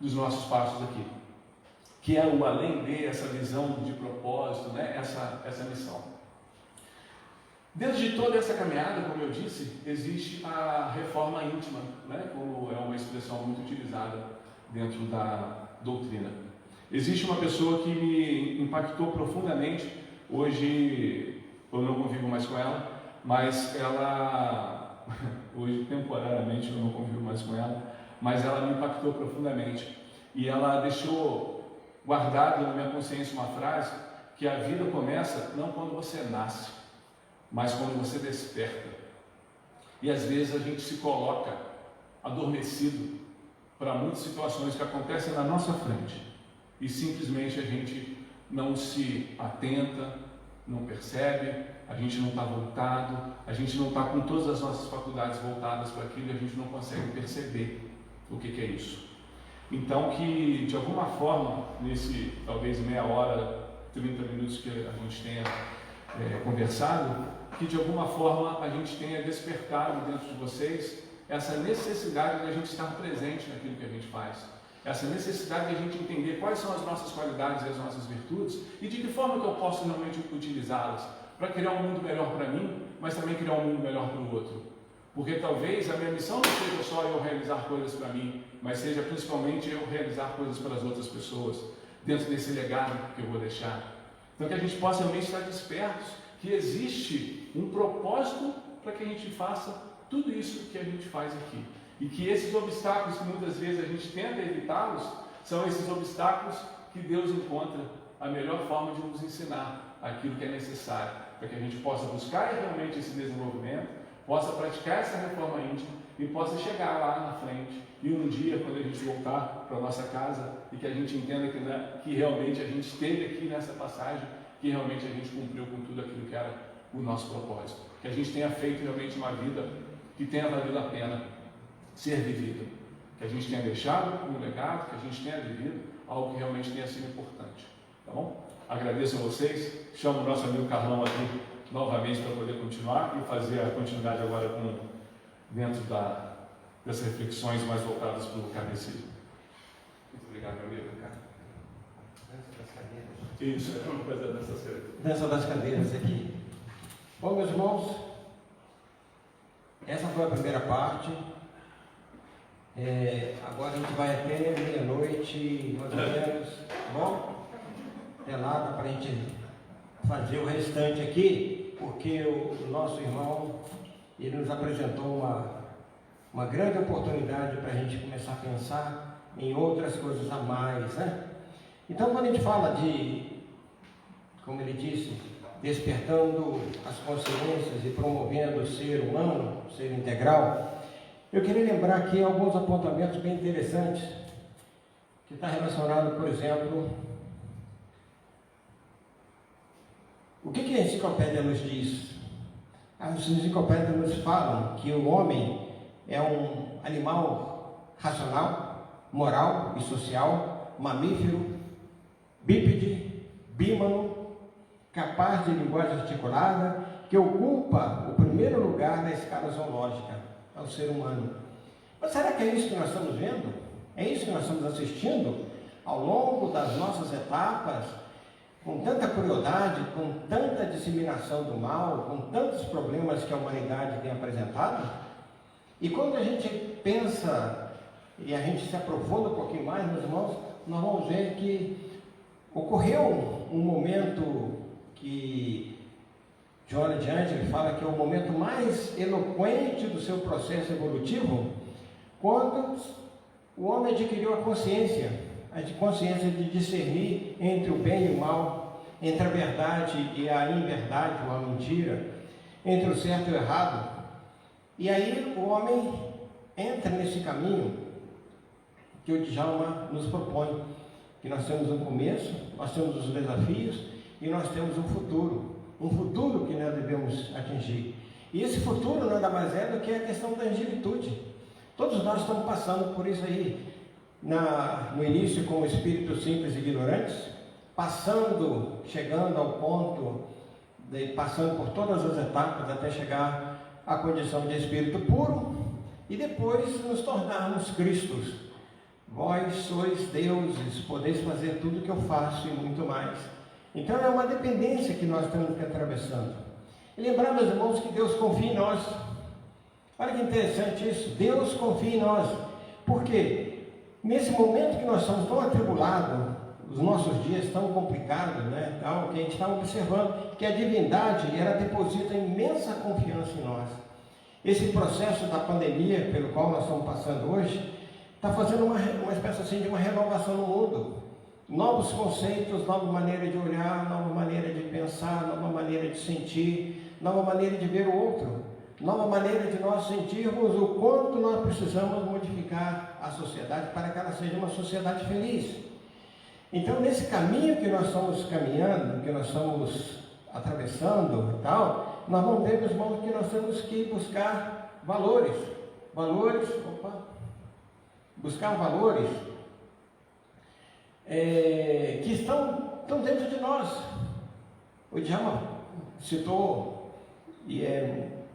dos nossos passos aqui. Que é o além de essa visão de propósito, né? essa missão. Dentro de toda essa caminhada, como eu disse, existe a reforma íntima, né? Como é uma expressão muito utilizada dentro da doutrina. Existe uma pessoa que me impactou profundamente, hoje eu não convivo mais com ela, mas ela, hoje temporariamente eu não convivo mais com ela, mas ela me impactou profundamente e ela deixou guardado na minha consciência uma frase que a vida começa não quando você nasce, mas quando você desperta. E às vezes a gente se coloca adormecido para muitas situações que acontecem na nossa frente e simplesmente a gente não se atenta, não percebe, a gente não está voltado, a gente não está com todas as nossas faculdades voltadas para aquilo e a gente não consegue perceber o que é isso. Então que de alguma forma, nesse talvez meia hora, 30 minutos que a gente tenha conversado, que de alguma forma a gente tenha despertado dentro de vocês essa necessidade de a gente estar presente naquilo que a gente faz, essa necessidade de a gente entender quais são as nossas qualidades e as nossas virtudes e de que forma que eu posso realmente utilizá-las para criar um mundo melhor para mim, mas também criar um mundo melhor para o outro. Porque talvez a minha missão não seja só eu realizar coisas para mim, mas seja principalmente eu realizar coisas para as outras pessoas, dentro desse legado que eu vou deixar. Então que a gente possa realmente estar despertos, que existe um propósito para que a gente faça tudo isso que a gente faz aqui. E que esses obstáculos que muitas vezes a gente tenta evitá-los, são esses obstáculos que Deus encontra a melhor forma de nos ensinar aquilo que é necessário, para que a gente possa buscar realmente esse desenvolvimento, possa praticar essa reforma íntima e possa chegar lá na frente e um dia, quando a gente voltar para a nossa casa e que a gente entenda que realmente a gente esteve aqui nessa passagem, que realmente a gente cumpriu com tudo aquilo que era o nosso propósito, que a gente tenha feito realmente uma vida que tenha valido a pena ser vivida, que a gente tenha deixado um legado, que a gente tenha vivido algo que realmente tenha sido importante, tá bom? Agradeço a vocês, chamo o nosso amigo Carlão aqui novamente para poder continuar e fazer a continuidade agora dentro das reflexões mais voltadas para o cabeceiro. Muito obrigado, meu amigo. Dança das cadeiras. Isso, vamos fazer dessas cadeiras. Dança das cadeiras aqui. Bom, meus irmãos, essa foi a primeira parte. Agora a gente vai até meia-noite, mais ou menos. Tá bom? Até lá, dá para a gente fazer o restante aqui, porque o nosso irmão, ele nos apresentou uma grande oportunidade para a gente começar a pensar em outras coisas a mais, né? Então, quando a gente fala de, como ele disse, despertando as consciências e promovendo o ser humano, o ser integral, eu queria lembrar aqui alguns apontamentos bem interessantes, que está relacionado, por exemplo, o que a enciclopédia nos diz? As enciclopédias nos falam que o homem é um animal racional, moral e social, mamífero, bípede, bímano, capaz de linguagem articulada, que ocupa o primeiro lugar na escala zoológica, é o ser humano. Mas será que é isso que nós estamos vendo? É isso que nós estamos assistindo ao longo das nossas etapas, com tanta crueldade, com tanta disseminação do mal, com tantos problemas que a humanidade tem apresentado? E quando a gente pensa e a gente se aprofunda um pouquinho mais, meus irmãos, nós vamos ver que ocorreu um momento que John Diante fala que é o momento mais eloquente do seu processo evolutivo, quando o homem adquiriu a consciência de discernir entre o bem e o mal, entre a verdade e a inverdade, ou a mentira, entre o certo e o errado. E aí o homem entra nesse caminho que o Djalma nos propõe, que nós temos um começo, nós temos os desafios e nós temos um futuro que nós devemos atingir. E esse futuro nada mais é do que a questão da angelitude. Todos nós estamos passando por isso aí, no início como espíritos simples e ignorantes, chegando ao ponto, passando por todas as etapas até chegar à condição de espírito puro e depois nos tornarmos Cristos. Vós sois deuses, podeis fazer tudo o que eu faço e muito mais. Então é uma dependência que nós estamos atravessando. E lembrar, meus irmãos, que Deus confia em nós. Olha que interessante isso, Deus confia em nós. Por quê? Nesse momento que nós estamos tão atribulados, os nossos dias tão complicados, né, tal, que a gente está observando que a divindade, ela deposita imensa confiança em nós. Esse processo da pandemia pelo qual nós estamos passando hoje, está fazendo uma espécie assim de uma renovação no mundo. Novos conceitos, nova maneira de olhar, nova maneira de pensar, nova maneira de sentir, nova maneira de ver o outro, nova maneira de nós sentirmos o quanto nós precisamos modificar a sociedade para que ela seja uma sociedade feliz. Então, nesse caminho que nós estamos caminhando, que nós estamos atravessando e tal, nós vamos ver, meus irmãos, que nós temos que buscar valores que estão dentro de nós. O Djalma citou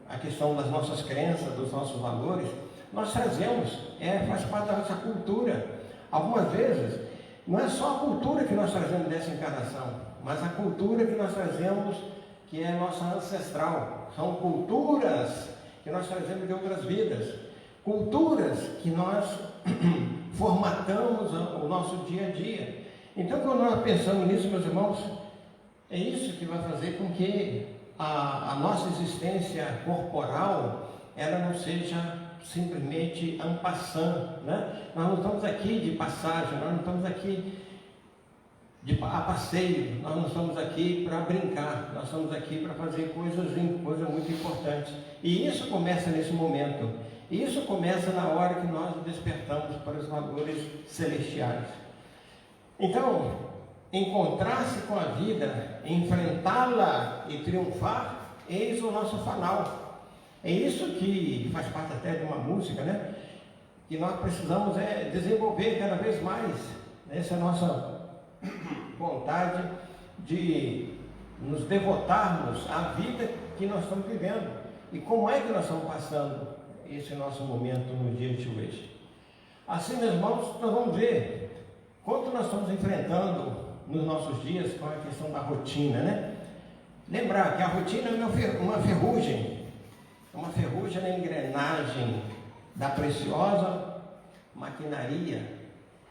a questão das nossas crenças, dos nossos valores. Nós trazemos, faz parte da nossa cultura. Algumas vezes, não é só a cultura que nós trazemos dessa encarnação, mas a cultura que nós trazemos, que é nossa ancestral. São culturas que nós trazemos de outras vidas, culturas que nós formatamos o nosso dia a dia. Então, quando nós pensamos nisso, meus irmãos, é isso que vai fazer com que a nossa existência corporal, ela não seja simplesmente en passant, né? Nós não estamos aqui de passagem, nós não estamos aqui a passeio, nós não estamos aqui para brincar, nós estamos aqui para fazer coisas muito importantes. E isso começa nesse momento. Isso começa na hora que nós despertamos para os valores celestiais. Então, encontrar-se com a vida, enfrentá-la e triunfar, eis o nosso fanal. É isso que faz parte até de uma música, né? Que nós precisamos desenvolver cada vez mais. Essa é a nossa vontade de nos devotarmos à vida que nós estamos vivendo. E como é que nós estamos passando esse nosso momento no dia de hoje? Assim, meus irmãos, nós vamos ver quanto nós estamos enfrentando nos nossos dias com a questão da rotina, né? Lembrar que a rotina é uma ferrugem na engrenagem da preciosa maquinaria,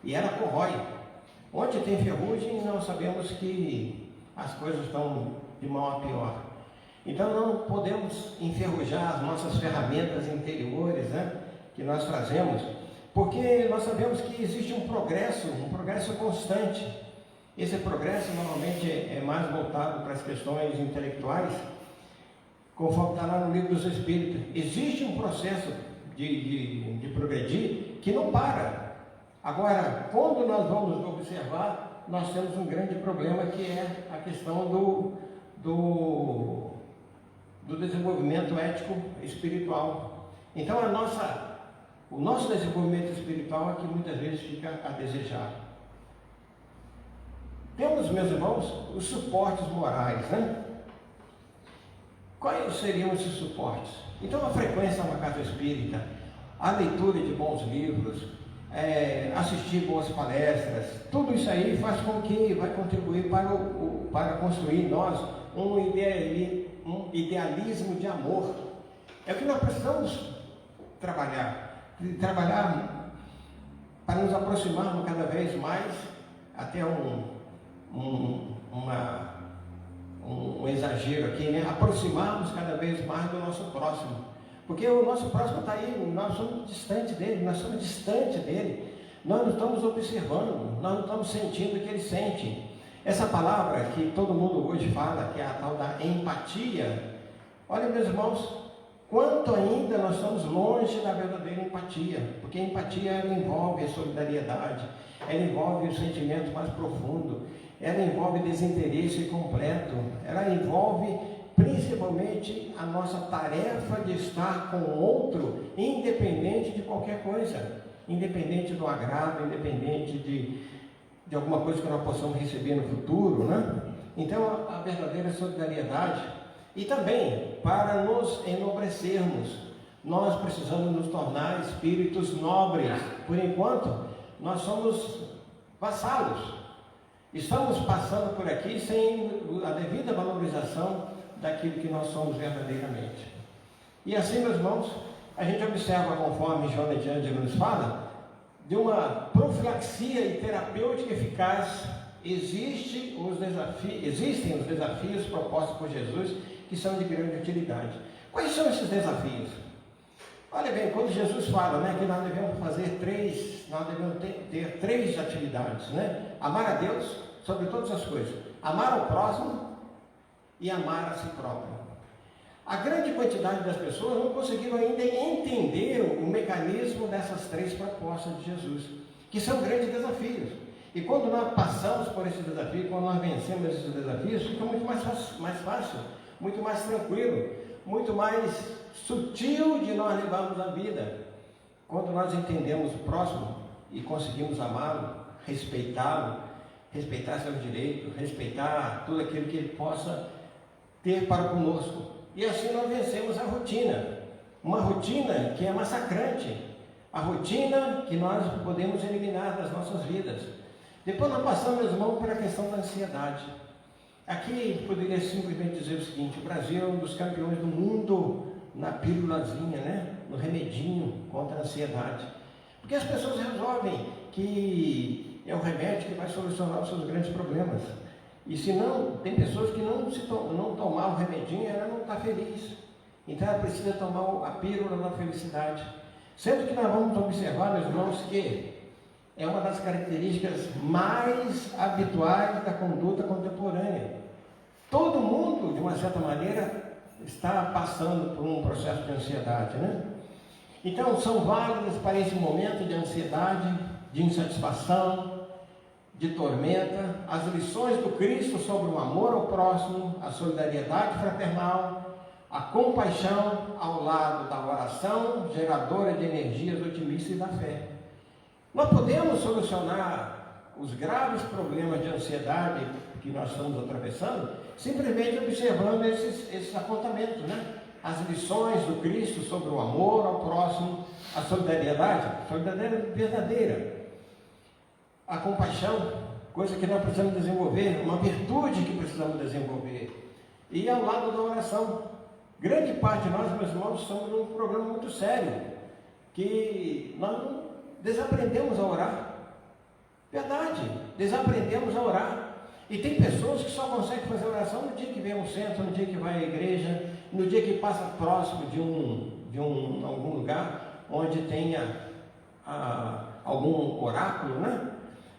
e ela corrói. Onde tem ferrugem, nós sabemos que as coisas estão de mal a pior. Então não podemos enferrujar as nossas ferramentas interiores, né, que nós trazemos, porque nós sabemos que existe um progresso constante. Esse progresso normalmente é mais voltado para as questões intelectuais, conforme está lá no Livro dos Espíritos. Existe um processo de progredir que não para. Agora, quando nós vamos observar, nós temos um grande problema, que é a questão do desenvolvimento ético espiritual. Então o nosso desenvolvimento espiritual é que muitas vezes fica a desejar. Temos, meus irmãos, os suportes morais, né? Quais seriam esses suportes? Então, a frequência a uma casa espírita, a leitura de bons livros, assistir boas palestras, tudo isso aí faz com que vai contribuir para construir em nós um idealismo de amor. É o que nós precisamos trabalhar para nos aproximarmos cada vez mais, até um exagero aqui, né? Aproximarmos cada vez mais do nosso próximo, porque o nosso próximo está aí, nós somos distantes dele, nós não estamos observando, nós não estamos sentindo o que ele sente. Essa palavra que todo mundo hoje fala, que é a tal da empatia, olha, meus irmãos, quanto ainda nós estamos longe da verdadeira empatia, porque a empatia ela envolve a solidariedade, ela envolve o sentimento mais profundo, ela envolve desinteresse completo, ela envolve principalmente a nossa tarefa de estar com o outro, independente de qualquer coisa, independente do agrado, independente de alguma coisa que nós possamos receber no futuro, né? Então, a verdadeira solidariedade. E também, para nos enobrecermos, nós precisamos nos tornar espíritos nobres. Por enquanto, nós somos vassalos. Estamos passando por aqui sem a devida valorização daquilo que nós somos verdadeiramente. E assim, meus irmãos, a gente observa, conforme Joana de Ângelo nos fala, de uma profilaxia e terapêutica eficaz. Existem os desafios propostos por Jesus, que são de grande utilidade. Quais são esses desafios? Olha bem, quando Jesus fala, né, que nós devemos ter três atividades, né? Amar a Deus sobre todas as coisas, amar ao próximo e amar a si próprio. A grande quantidade das pessoas não conseguiram ainda entender o mecanismo dessas três propostas de Jesus, que são grandes desafios. E quando nós passamos por esses desafios, quando nós vencemos esses desafios, fica muito mais fácil, muito mais tranquilo, muito mais sutil de nós levarmos a vida. Quando nós entendemos o próximo e conseguimos amá-lo, respeitá-lo, respeitar seus direitos, respeitar tudo aquilo que ele possa ter para conosco. E assim nós vencemos a rotina, uma rotina que é massacrante, a rotina que nós podemos eliminar das nossas vidas. Depois nós passamos, meus irmãos, para a questão da ansiedade. Aqui poderia simplesmente dizer o seguinte: o Brasil é um dos campeões do mundo na pílulazinha, né? No remedinho contra a ansiedade. Porque as pessoas resolvem que é um remédio que vai solucionar os seus grandes problemas. E se não, tem pessoas que não tomar o remedinho, ela não está feliz. Então ela precisa tomar a pílula da felicidade. Sendo que nós vamos observar, meus irmãos, que é uma das características mais habituais da conduta contemporânea. Todo mundo, de uma certa maneira, está passando por um processo de ansiedade, né? Então, são válidas para esse momento de ansiedade, de insatisfação, de tormenta, as lições do Cristo sobre o amor ao próximo, a solidariedade fraternal, a compaixão ao lado da oração, geradora de energias otimistas e da fé. Nós podemos solucionar os graves problemas de ansiedade que nós estamos atravessando simplesmente observando esses apontamentos, né? As lições do Cristo sobre o amor ao próximo, a solidariedade verdadeira, a compaixão, coisa que nós precisamos desenvolver, uma virtude que precisamos desenvolver, e ao lado da oração. Grande parte de nós, meus irmãos, estamos num problema muito sério, que nós desaprendemos a orar. Verdade, desaprendemos a orar. E tem pessoas que só conseguem fazer oração no dia que vem ao centro, no dia que vai à igreja, no dia que passa próximo de algum lugar onde tenha algum oráculo, né?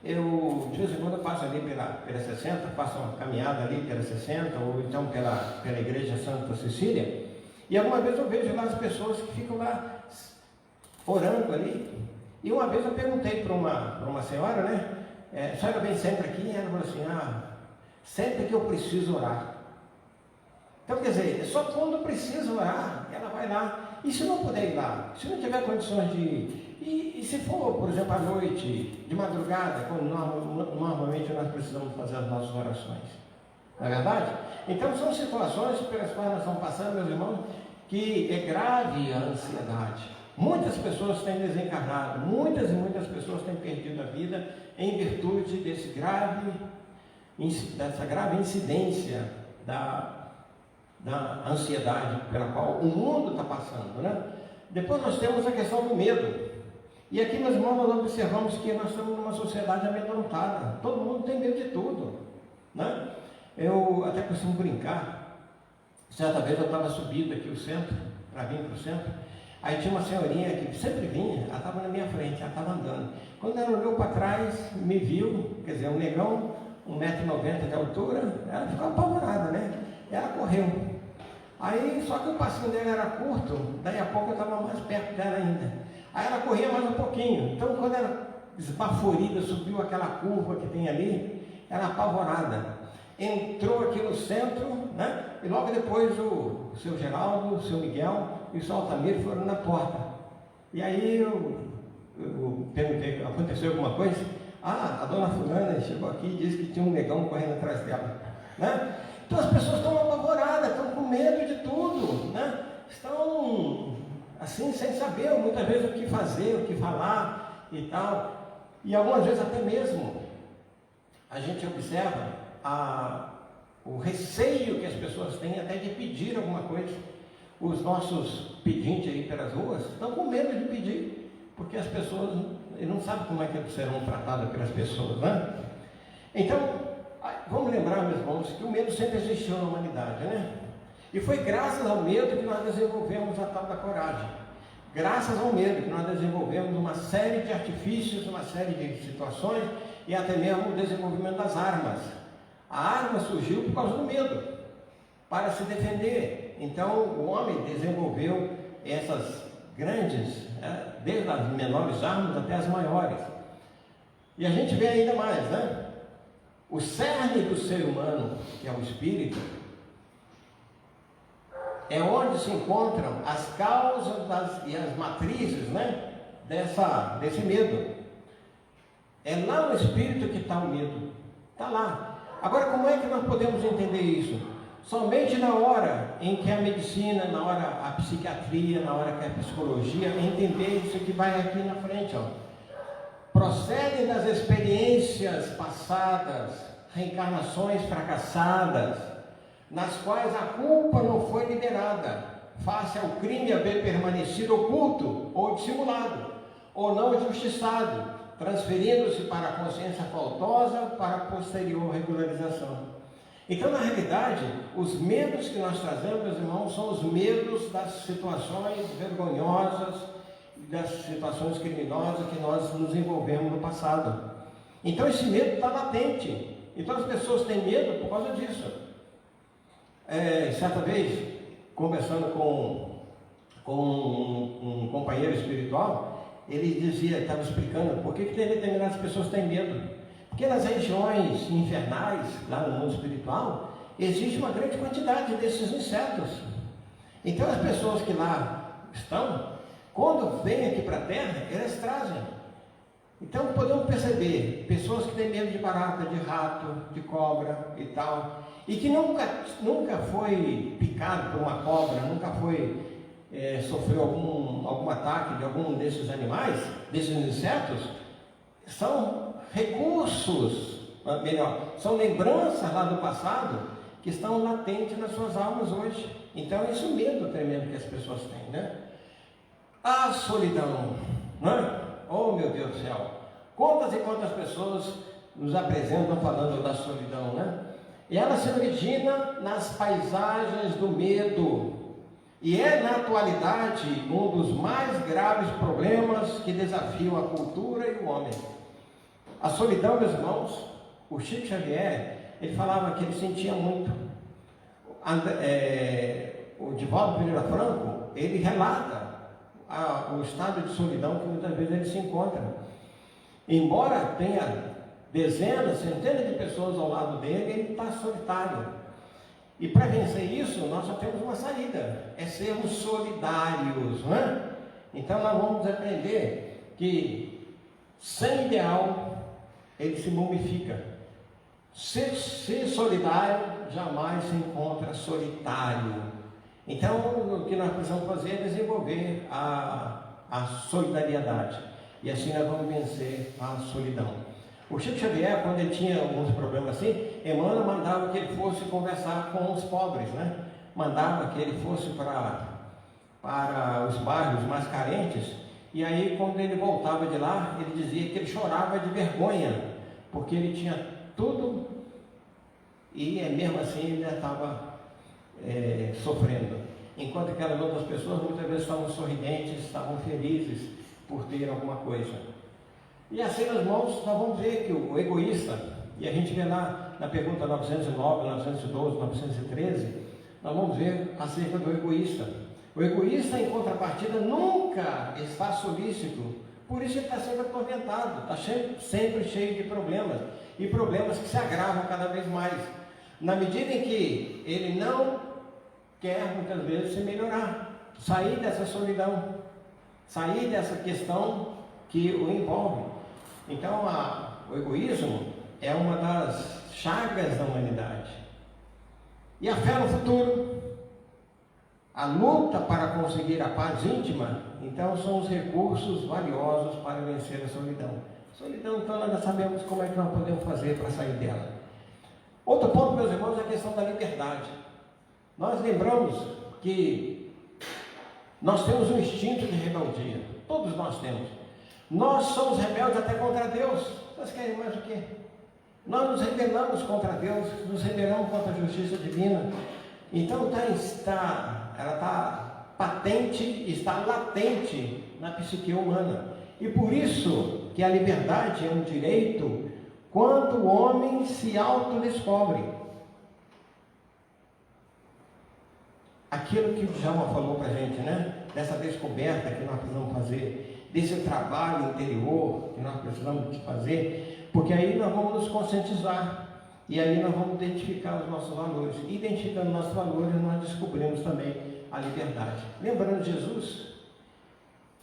Eu, de vez em quando, eu passo ali pela 60, faço uma caminhada ali pela 60, ou então pela igreja Santa Cecília, e alguma vez eu vejo lá as pessoas que ficam lá orando ali. E uma vez eu perguntei para uma senhora, né? A senhora vem sempre aqui? E ela falou assim: sempre que eu preciso orar. Então, quer dizer, só quando precisa orar, ela vai lá. E se não puder ir lá, se não tiver condições de ir, E se for, por exemplo, à noite, de madrugada, quando normalmente nós precisamos fazer as nossas orações, não é verdade? Então são situações pelas quais nós estamos passando, meus irmãos, que é grave a ansiedade. Muitas pessoas têm desencarnado, muitas e muitas pessoas têm perdido a vida em virtude dessa grave incidência da ansiedade pela qual o mundo está passando, né? Depois nós temos a questão do medo. E aqui, meus irmãos, nós observamos que nós estamos numa sociedade amedrontada. Todo mundo tem medo de tudo, né? Eu até costumo brincar. Certa vez eu estava subindo aqui o centro, para vir para o centro. Aí tinha uma senhorinha que sempre vinha, ela estava na minha frente, ela estava andando. Quando ela olhou para trás, me viu, quer dizer, um negão, 1,90 m de altura, ela ficou apavorada, né? Ela correu. Aí, só que o passinho dela era curto, daí a pouco eu estava mais perto dela ainda. Aí ela corria mais um pouquinho. Então, quando ela, esbaforida, subiu aquela curva que tem ali, ela apavorada. Entrou aqui no centro, né? E logo depois o seu Geraldo, o seu Miguel e o seu Altamiro foram na porta. E aí eu perguntei, aconteceu alguma coisa? Ah, a dona fulana chegou aqui e disse que tinha um negão correndo atrás dela, né? Então as pessoas estão apavoradas, estão com medo de tudo, né? Estão assim, sem saber muitas vezes o que fazer, o que falar e tal. E algumas vezes até mesmo a gente observa o receio que as pessoas têm até de pedir alguma coisa. Os nossos pedintes aí pelas ruas estão com medo de pedir, porque as pessoas não sabem como é que serão tratadas pelas pessoas, né? Então, vamos lembrar, meus irmãos, que o medo sempre existiu na humanidade, né? E foi graças ao medo que nós desenvolvemos a tal da coragem. Graças ao medo que nós desenvolvemos uma série de artifícios, uma série de situações e até mesmo o desenvolvimento das armas. A arma surgiu por causa do medo, para se defender. Então o homem desenvolveu essas grandes, desde as menores armas até as maiores. E a gente vê ainda mais, né? O cerne do ser humano, que é o espírito, é onde se encontram as causas e as matrizes, né? Desse medo. É lá no espírito que está o medo. Está lá. Agora, como é que nós podemos entender isso? Somente na hora em que a medicina, na hora a psiquiatria, na hora que a psicologia entender isso que vai aqui na frente, ó. Procedem das experiências passadas, reencarnações fracassadas, nas quais a culpa não foi liberada, face ao crime haver permanecido oculto ou dissimulado, ou não justiçado, transferindo-se para a consciência faltosa para a posterior regularização. Então, na realidade, os medos que nós trazemos, meus irmãos, são os medos das situações vergonhosas, das situações criminosas que nós nos envolvemos no passado. Então, esse medo está latente. Então, as pessoas têm medo por causa disso. Certa vez, conversando com um companheiro espiritual, ele dizia, estava explicando por que determinadas pessoas têm medo. Porque nas regiões infernais, lá no mundo espiritual, existe uma grande quantidade desses insetos. Então as pessoas que lá estão, quando vêm aqui para a Terra, elas trazem. Então podemos perceber pessoas que têm medo de barata, de rato, de cobra e tal, e que nunca foi picado por uma cobra, nunca foi sofreu algum ataque de algum desses animais, desses insetos, são recursos, melhor, são lembranças lá do passado que estão latentes nas suas almas hoje. Então é esse medo tremendo que as pessoas têm, né? A solidão, né? Oh meu Deus do céu, quantas e quantas pessoas nos apresentam falando da solidão, né? E ela se origina nas paisagens do medo. E é, na atualidade, um dos mais graves problemas que desafiam a cultura e o homem. A solidão, meus irmãos, o Chico Xavier, ele falava que ele sentia muito. O Divaldo Pereira Franco, ele relata o estado de solidão que muitas vezes ele se encontra. Embora tenha dezenas, centenas de pessoas ao lado dele, ele está solitário. E para vencer isso, nós só temos uma saída, é sermos solidários, né? Então nós vamos aprender que sem ideal ele se mumifica. Ser solidário jamais se encontra solitário. Então, o que nós precisamos fazer é desenvolver a solidariedade. E assim nós vamos vencer a solidão. O Chico Xavier, quando ele tinha alguns problemas assim, Emmanuel mandava que ele fosse conversar com os pobres, né? Mandava que ele fosse para os bairros mais carentes. E aí, quando ele voltava de lá, ele dizia que ele chorava de vergonha, porque ele tinha tudo e mesmo assim ele já estava sofrendo. Enquanto aquelas outras pessoas muitas vezes estavam sorridentes, estavam felizes por ter alguma coisa. E assim, meus irmãos, nós vamos ver que o egoísta, e a gente vê lá na pergunta 909, 912, 913, nós vamos ver acerca do egoísta. O egoísta, em contrapartida, nunca está solícito, por isso ele está sempre atormentado, está sempre cheio de problemas, e problemas que se agravam cada vez mais, na medida em que ele não quer, muitas vezes, se melhorar, sair dessa solidão, sair dessa questão que o envolve. Então, o egoísmo é uma das chagas da humanidade. E a fé no futuro, a luta para conseguir a paz íntima, então são os recursos valiosos para vencer a solidão. Solidão, então, nós já sabemos como é que nós podemos fazer para sair dela. Outro ponto, meus irmãos, é a questão da liberdade. Nós lembramos que nós temos um instinto de rebeldia, todos nós temos. Nós somos rebeldes até contra Deus. Vocês querem mais o quê? Nós nos rebelamos contra Deus, nos rebelamos contra a justiça divina. Então ela está patente, está latente na psique humana. E por isso que a liberdade é um direito quando o homem se autodescobre. Aquilo que o Djalma falou para a gente, né? Dessa descoberta que nós precisamos fazer, desse trabalho interior que nós precisamos de fazer, porque aí nós vamos nos conscientizar, e aí nós vamos identificar os nossos valores. E identificando nossos valores, nós descobrimos também a liberdade. Lembrando Jesus,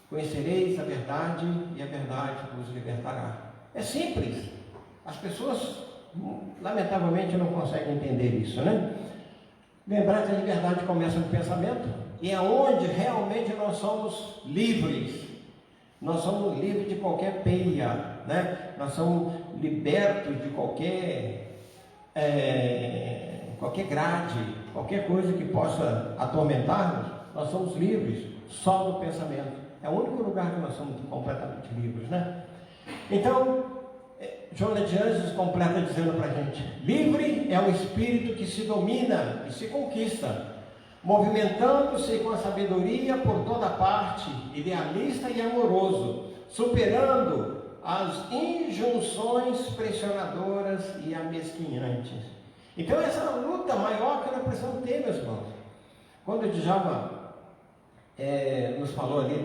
conhecereis a verdade e a verdade vos libertará. É simples. As pessoas, lamentavelmente, não conseguem entender isso, né? Lembrar que a liberdade começa no pensamento, e é onde realmente nós somos livres. Nós somos livres de qualquer peia, né? Nós somos libertos de qualquer grade, qualquer coisa que possa atormentar-nos. Nós somos livres só do pensamento. É o único lugar que nós somos completamente livres, né? Então, Joana de Anjos completa dizendo para a gente: livre é o espírito que se domina e se conquista, movimentando-se com a sabedoria por toda parte, idealista e amoroso, superando as injunções pressionadoras e amesquinhantes. Então essa é a luta maior que nós precisamos ter, meus irmãos. Quando o Djalma nos falou ali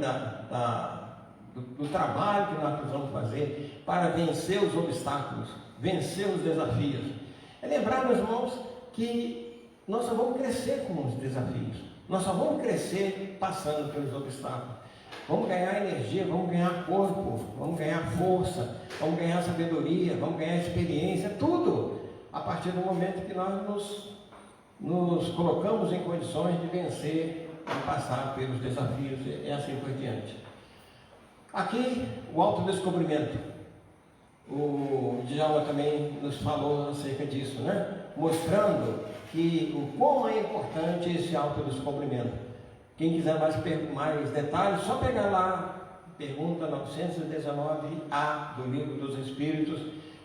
do trabalho que nós precisamos fazer para vencer os obstáculos, vencer os desafios, é lembrar, meus irmãos, que nós só vamos crescer com os desafios, nós só vamos crescer passando pelos obstáculos. Vamos ganhar energia, vamos ganhar corpo, vamos ganhar força, vamos ganhar sabedoria, vamos ganhar experiência, tudo a partir do momento que nós nos colocamos em condições de vencer e passar pelos desafios e assim por diante. Aqui, o autodescobrimento. O Djalma também nos falou acerca disso, né? Mostrando que o quão é importante esse autodescobrimento. Quem quiser mais detalhes, só pegar lá, pergunta 919A do Livro dos Espíritos,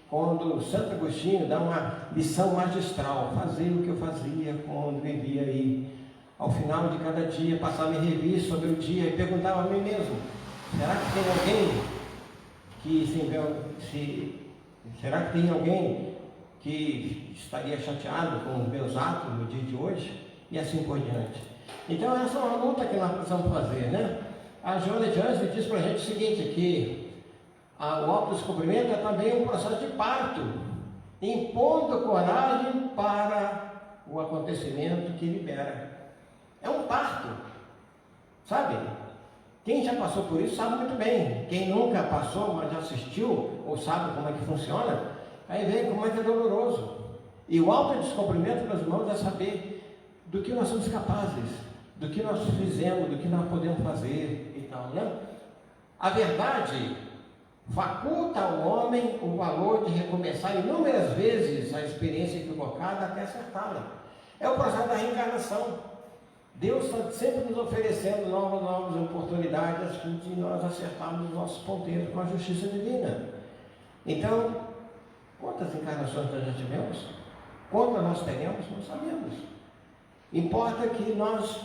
quando Santo Agostinho dá uma lição magistral, fazer o que eu fazia quando vivia aí. Ao final de cada dia, passava em revista sobre o dia e perguntava a mim mesmo: será que tem alguém que estaria chateado com os meus atos no dia de hoje? E assim por diante. Então essa é uma luta que nós precisamos fazer, né? A Joana de Anjos diz para a gente o seguinte, que o autodescobrimento é também um processo de parto, impondo coragem para o acontecimento que libera. É um parto, sabe? Quem já passou por isso sabe muito bem. Quem nunca passou, mas já assistiu, ou sabe como é que funciona, aí vem como é que é doloroso. E o autodescobrimento, meus irmãos, é saber do que nós somos capazes, do que nós fizemos, do que nós podemos fazer e tal, né? A verdade faculta ao homem o valor de recomeçar inúmeras vezes a experiência equivocada até acertá-la. É o processo da reencarnação. Deus está sempre nos oferecendo novas oportunidades a fim de nós acertarmos os nossos ponteiros com a justiça divina. Então, quantas encarnações nós já tivemos? Quantas nós teremos? Não sabemos. Importa que nós,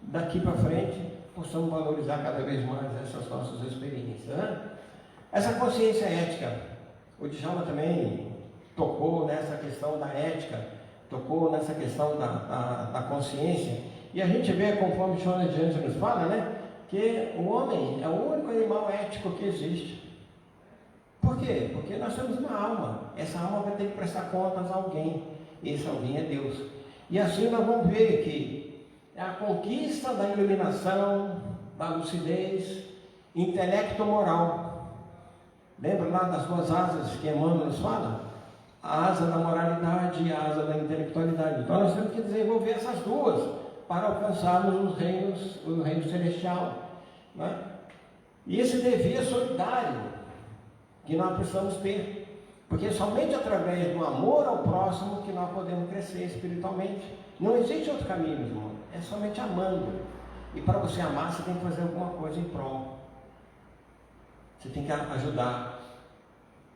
daqui para frente, possamos valorizar cada vez mais essas nossas experiências, né? Essa consciência ética, o Djalma também tocou nessa questão da ética, tocou nessa questão da consciência, e a gente vê, conforme Jonas de Anjos nos fala, né, que o homem é o único animal ético que existe. Por quê? Porque nós temos uma alma, essa alma vai ter que prestar contas a alguém, e esse alguém é Deus. E assim nós vamos ver que é a conquista da iluminação, da lucidez, intelecto-moral. Lembra lá das duas asas que Emmanuel nos fala? A asa da moralidade e a asa da intelectualidade. Então nós temos que desenvolver essas duas para alcançarmos o reino celestial, né? E esse dever solidário que nós precisamos ter, porque é somente através do amor ao próximo que nós podemos crescer espiritualmente. Não existe outro caminho, irmão, é somente amando. E para você amar, você tem que fazer alguma coisa em prol. Você tem que ajudar,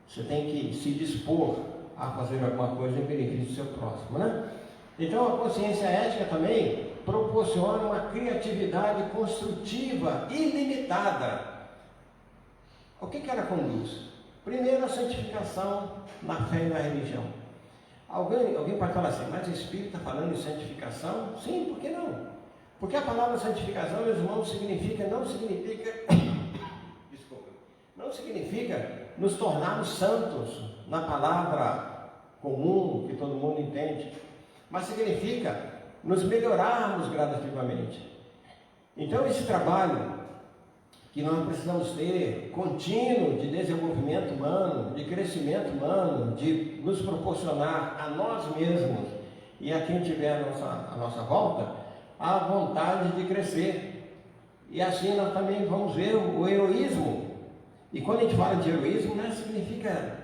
você tem que se dispor a fazer alguma coisa em benefício do seu próximo, né? Então a consciência ética também proporciona uma criatividade construtiva ilimitada. O que ela conduz? Primeiro, a santificação na fé e na religião. Alguém pode falar assim, mas o Espírito está falando em santificação? Sim, por que não? Porque a palavra santificação, meus irmãos, não significa nos tornarmos santos na palavra comum que todo mundo entende, mas significa nos melhorarmos gradativamente. Então esse trabalho que nós precisamos ter contínuo de desenvolvimento humano, de crescimento humano, de nos proporcionar a nós mesmos e a quem tiver a nossa volta a vontade de crescer. E assim nós também vamos ver o heroísmo. E quando a gente fala de heroísmo, não significa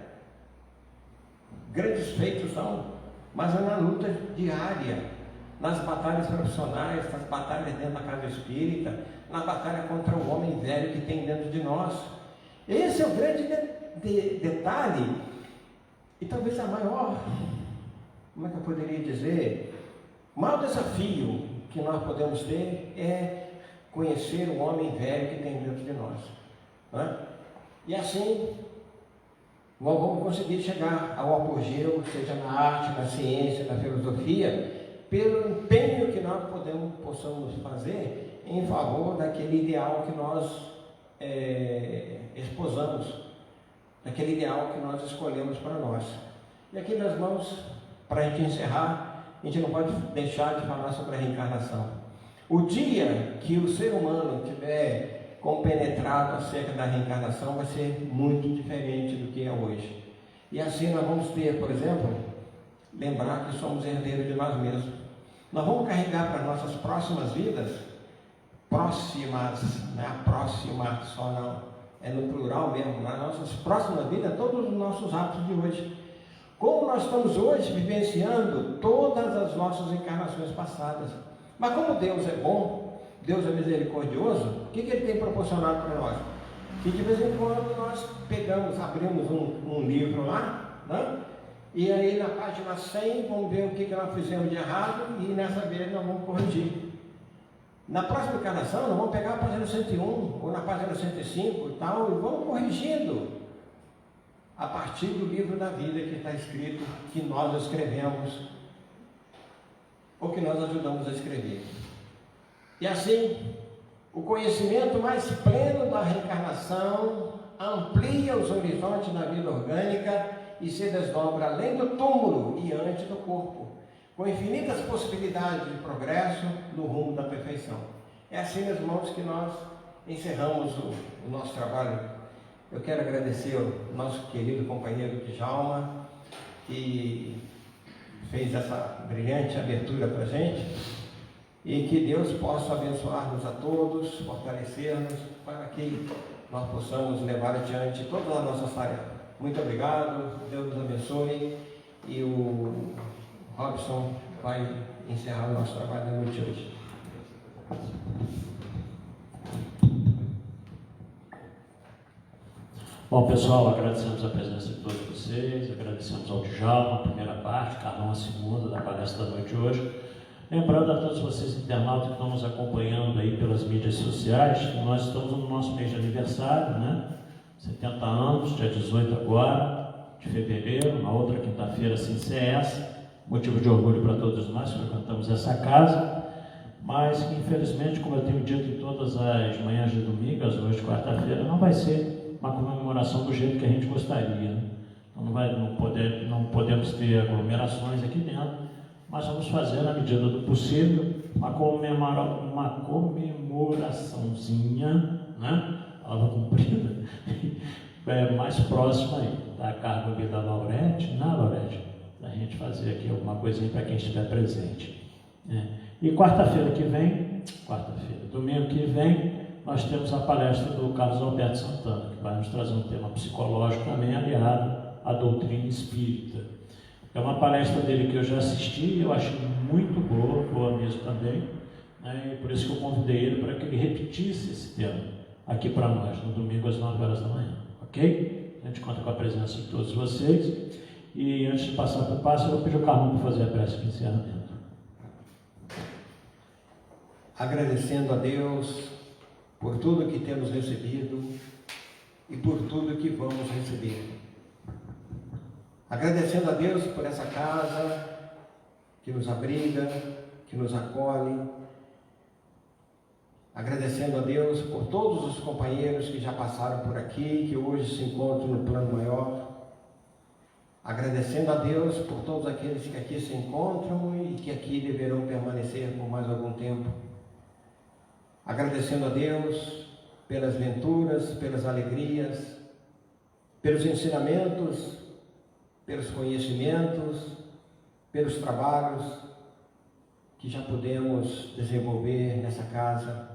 grandes feitos, não, mas é na luta diária, nas batalhas profissionais, nas batalhas dentro da casa espírita, na batalha contra o homem velho que tem dentro de nós. Esse é o grande detalhe, e talvez a maior, como é que eu poderia dizer, o maior desafio que nós podemos ter é conhecer o homem velho que tem dentro de nós, né? E assim nós vamos conseguir chegar ao apogeu, seja na arte, na ciência, na filosofia, pelo empenho que nós possamos fazer em favor daquele ideal que nós esposamos, daquele ideal que nós escolhemos para nós. E aqui, meus irmãos, para a gente encerrar, a gente não pode deixar de falar sobre a reencarnação. O dia que o ser humano tiver compenetrado acerca da reencarnação vai ser muito diferente do que é hoje. E assim nós vamos ter, por exemplo, lembrar que somos herdeiros de nós mesmos. Nós vamos carregar para nossas próximas vidas, próximas, não é a próxima só não, é no plural mesmo, nas nossas próximas vidas, todos os nossos atos de hoje. Como nós estamos hoje vivenciando todas as nossas encarnações passadas. Mas como Deus é bom, Deus é misericordioso, o que Ele tem proporcionado para nós? Que de vez em quando nós abrimos um livro lá, né? E aí na página 100 vamos ver o que nós fizemos de errado e nessa vez nós vamos corrigir. Na próxima encarnação nós vamos pegar a página 101 ou na página 105 e tal, e vamos corrigindo a partir do livro da vida que está escrito, que nós escrevemos ou que nós ajudamos a escrever. E assim, o conhecimento mais pleno da reencarnação amplia os horizontes da vida orgânica e se desdobra além do túmulo e antes do corpo, com infinitas possibilidades de progresso no rumo da perfeição. É assim, meus irmãos, que nós encerramos o nosso trabalho. Eu quero agradecer ao nosso querido companheiro Djalma, que fez essa brilhante abertura para a gente, e que Deus possa abençoar-nos a todos, fortalecer-nos, para que nós possamos levar adiante todas as nossas tarefas. Muito obrigado, Deus nos abençoe, e o Robson vai encerrar o nosso trabalho na noite de hoje. Bom, pessoal, agradecemos a presença de todos vocês, agradecemos ao Djalma, a primeira parte, Carlão, a segunda da palestra da noite de hoje. Lembrando a todos vocês internautas que estão nos acompanhando aí pelas mídias sociais, que nós estamos no nosso mês de aniversário, né? 70 anos, dia 18 agora, de fevereiro, na outra quinta-feira se encerra, motivo de orgulho para todos nós que frequentamos essa casa, mas que infelizmente, como eu tenho dito em todas as manhãs de domingo, às noites de quarta-feira, não vai ser uma comemoração do jeito que a gente gostaria, né? Então não podemos ter aglomerações aqui dentro, mas vamos fazer, na medida do possível, uma comemoraçãozinha, né? Aula comprida, mais próxima aí, da cargo ali da Laurete, né, Laurete? Da gente fazer aqui alguma coisinha para quem estiver presente, né? E domingo que vem, nós temos a palestra do Carlos Alberto Santana, que vai nos trazer um tema psicológico também aliado à doutrina espírita. É uma palestra dele que eu já assisti e eu achei muito boa mesmo também, né? E por isso que eu convidei ele para que ele repetisse esse tema aqui para nós, no domingo às 9 horas da manhã, ok? A gente conta com a presença de todos vocês. E antes de passar para o passo, eu vou pedir o Carlão para fazer a prece de encerramento. Agradecendo a Deus por tudo que temos recebido e por tudo que vamos receber. Agradecendo a Deus por essa casa que nos abriga, que nos acolhe. Agradecendo a Deus por todos os companheiros que já passaram por aqui, que hoje se encontram no plano maior. Agradecendo a Deus por todos aqueles que aqui se encontram e que aqui deverão permanecer por mais algum tempo. Agradecendo a Deus pelas venturas, pelas alegrias, pelos ensinamentos, pelos conhecimentos, pelos trabalhos que já podemos desenvolver nessa casa.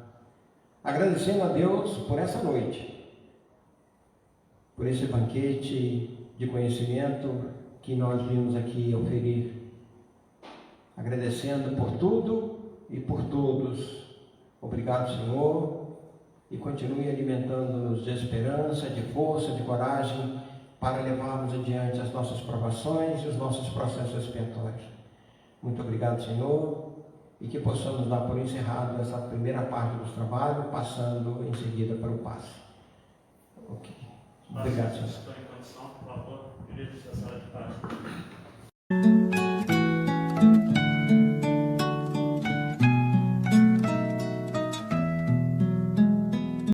Agradecendo a Deus por essa noite, por esse banquete de conhecimento que nós vimos aqui oferir. Agradecendo por tudo e por todos. Obrigado, Senhor, e continue alimentando-nos de esperança, de força, de coragem, para levarmos adiante as nossas provações e os nossos processos expiatórios. Muito obrigado, Senhor, e que possamos dar por encerrado essa primeira parte do trabalho, passando em seguida para o passe. Ok. Obrigado, Senhor. Estou em condição, por favor, direito da sala de paz.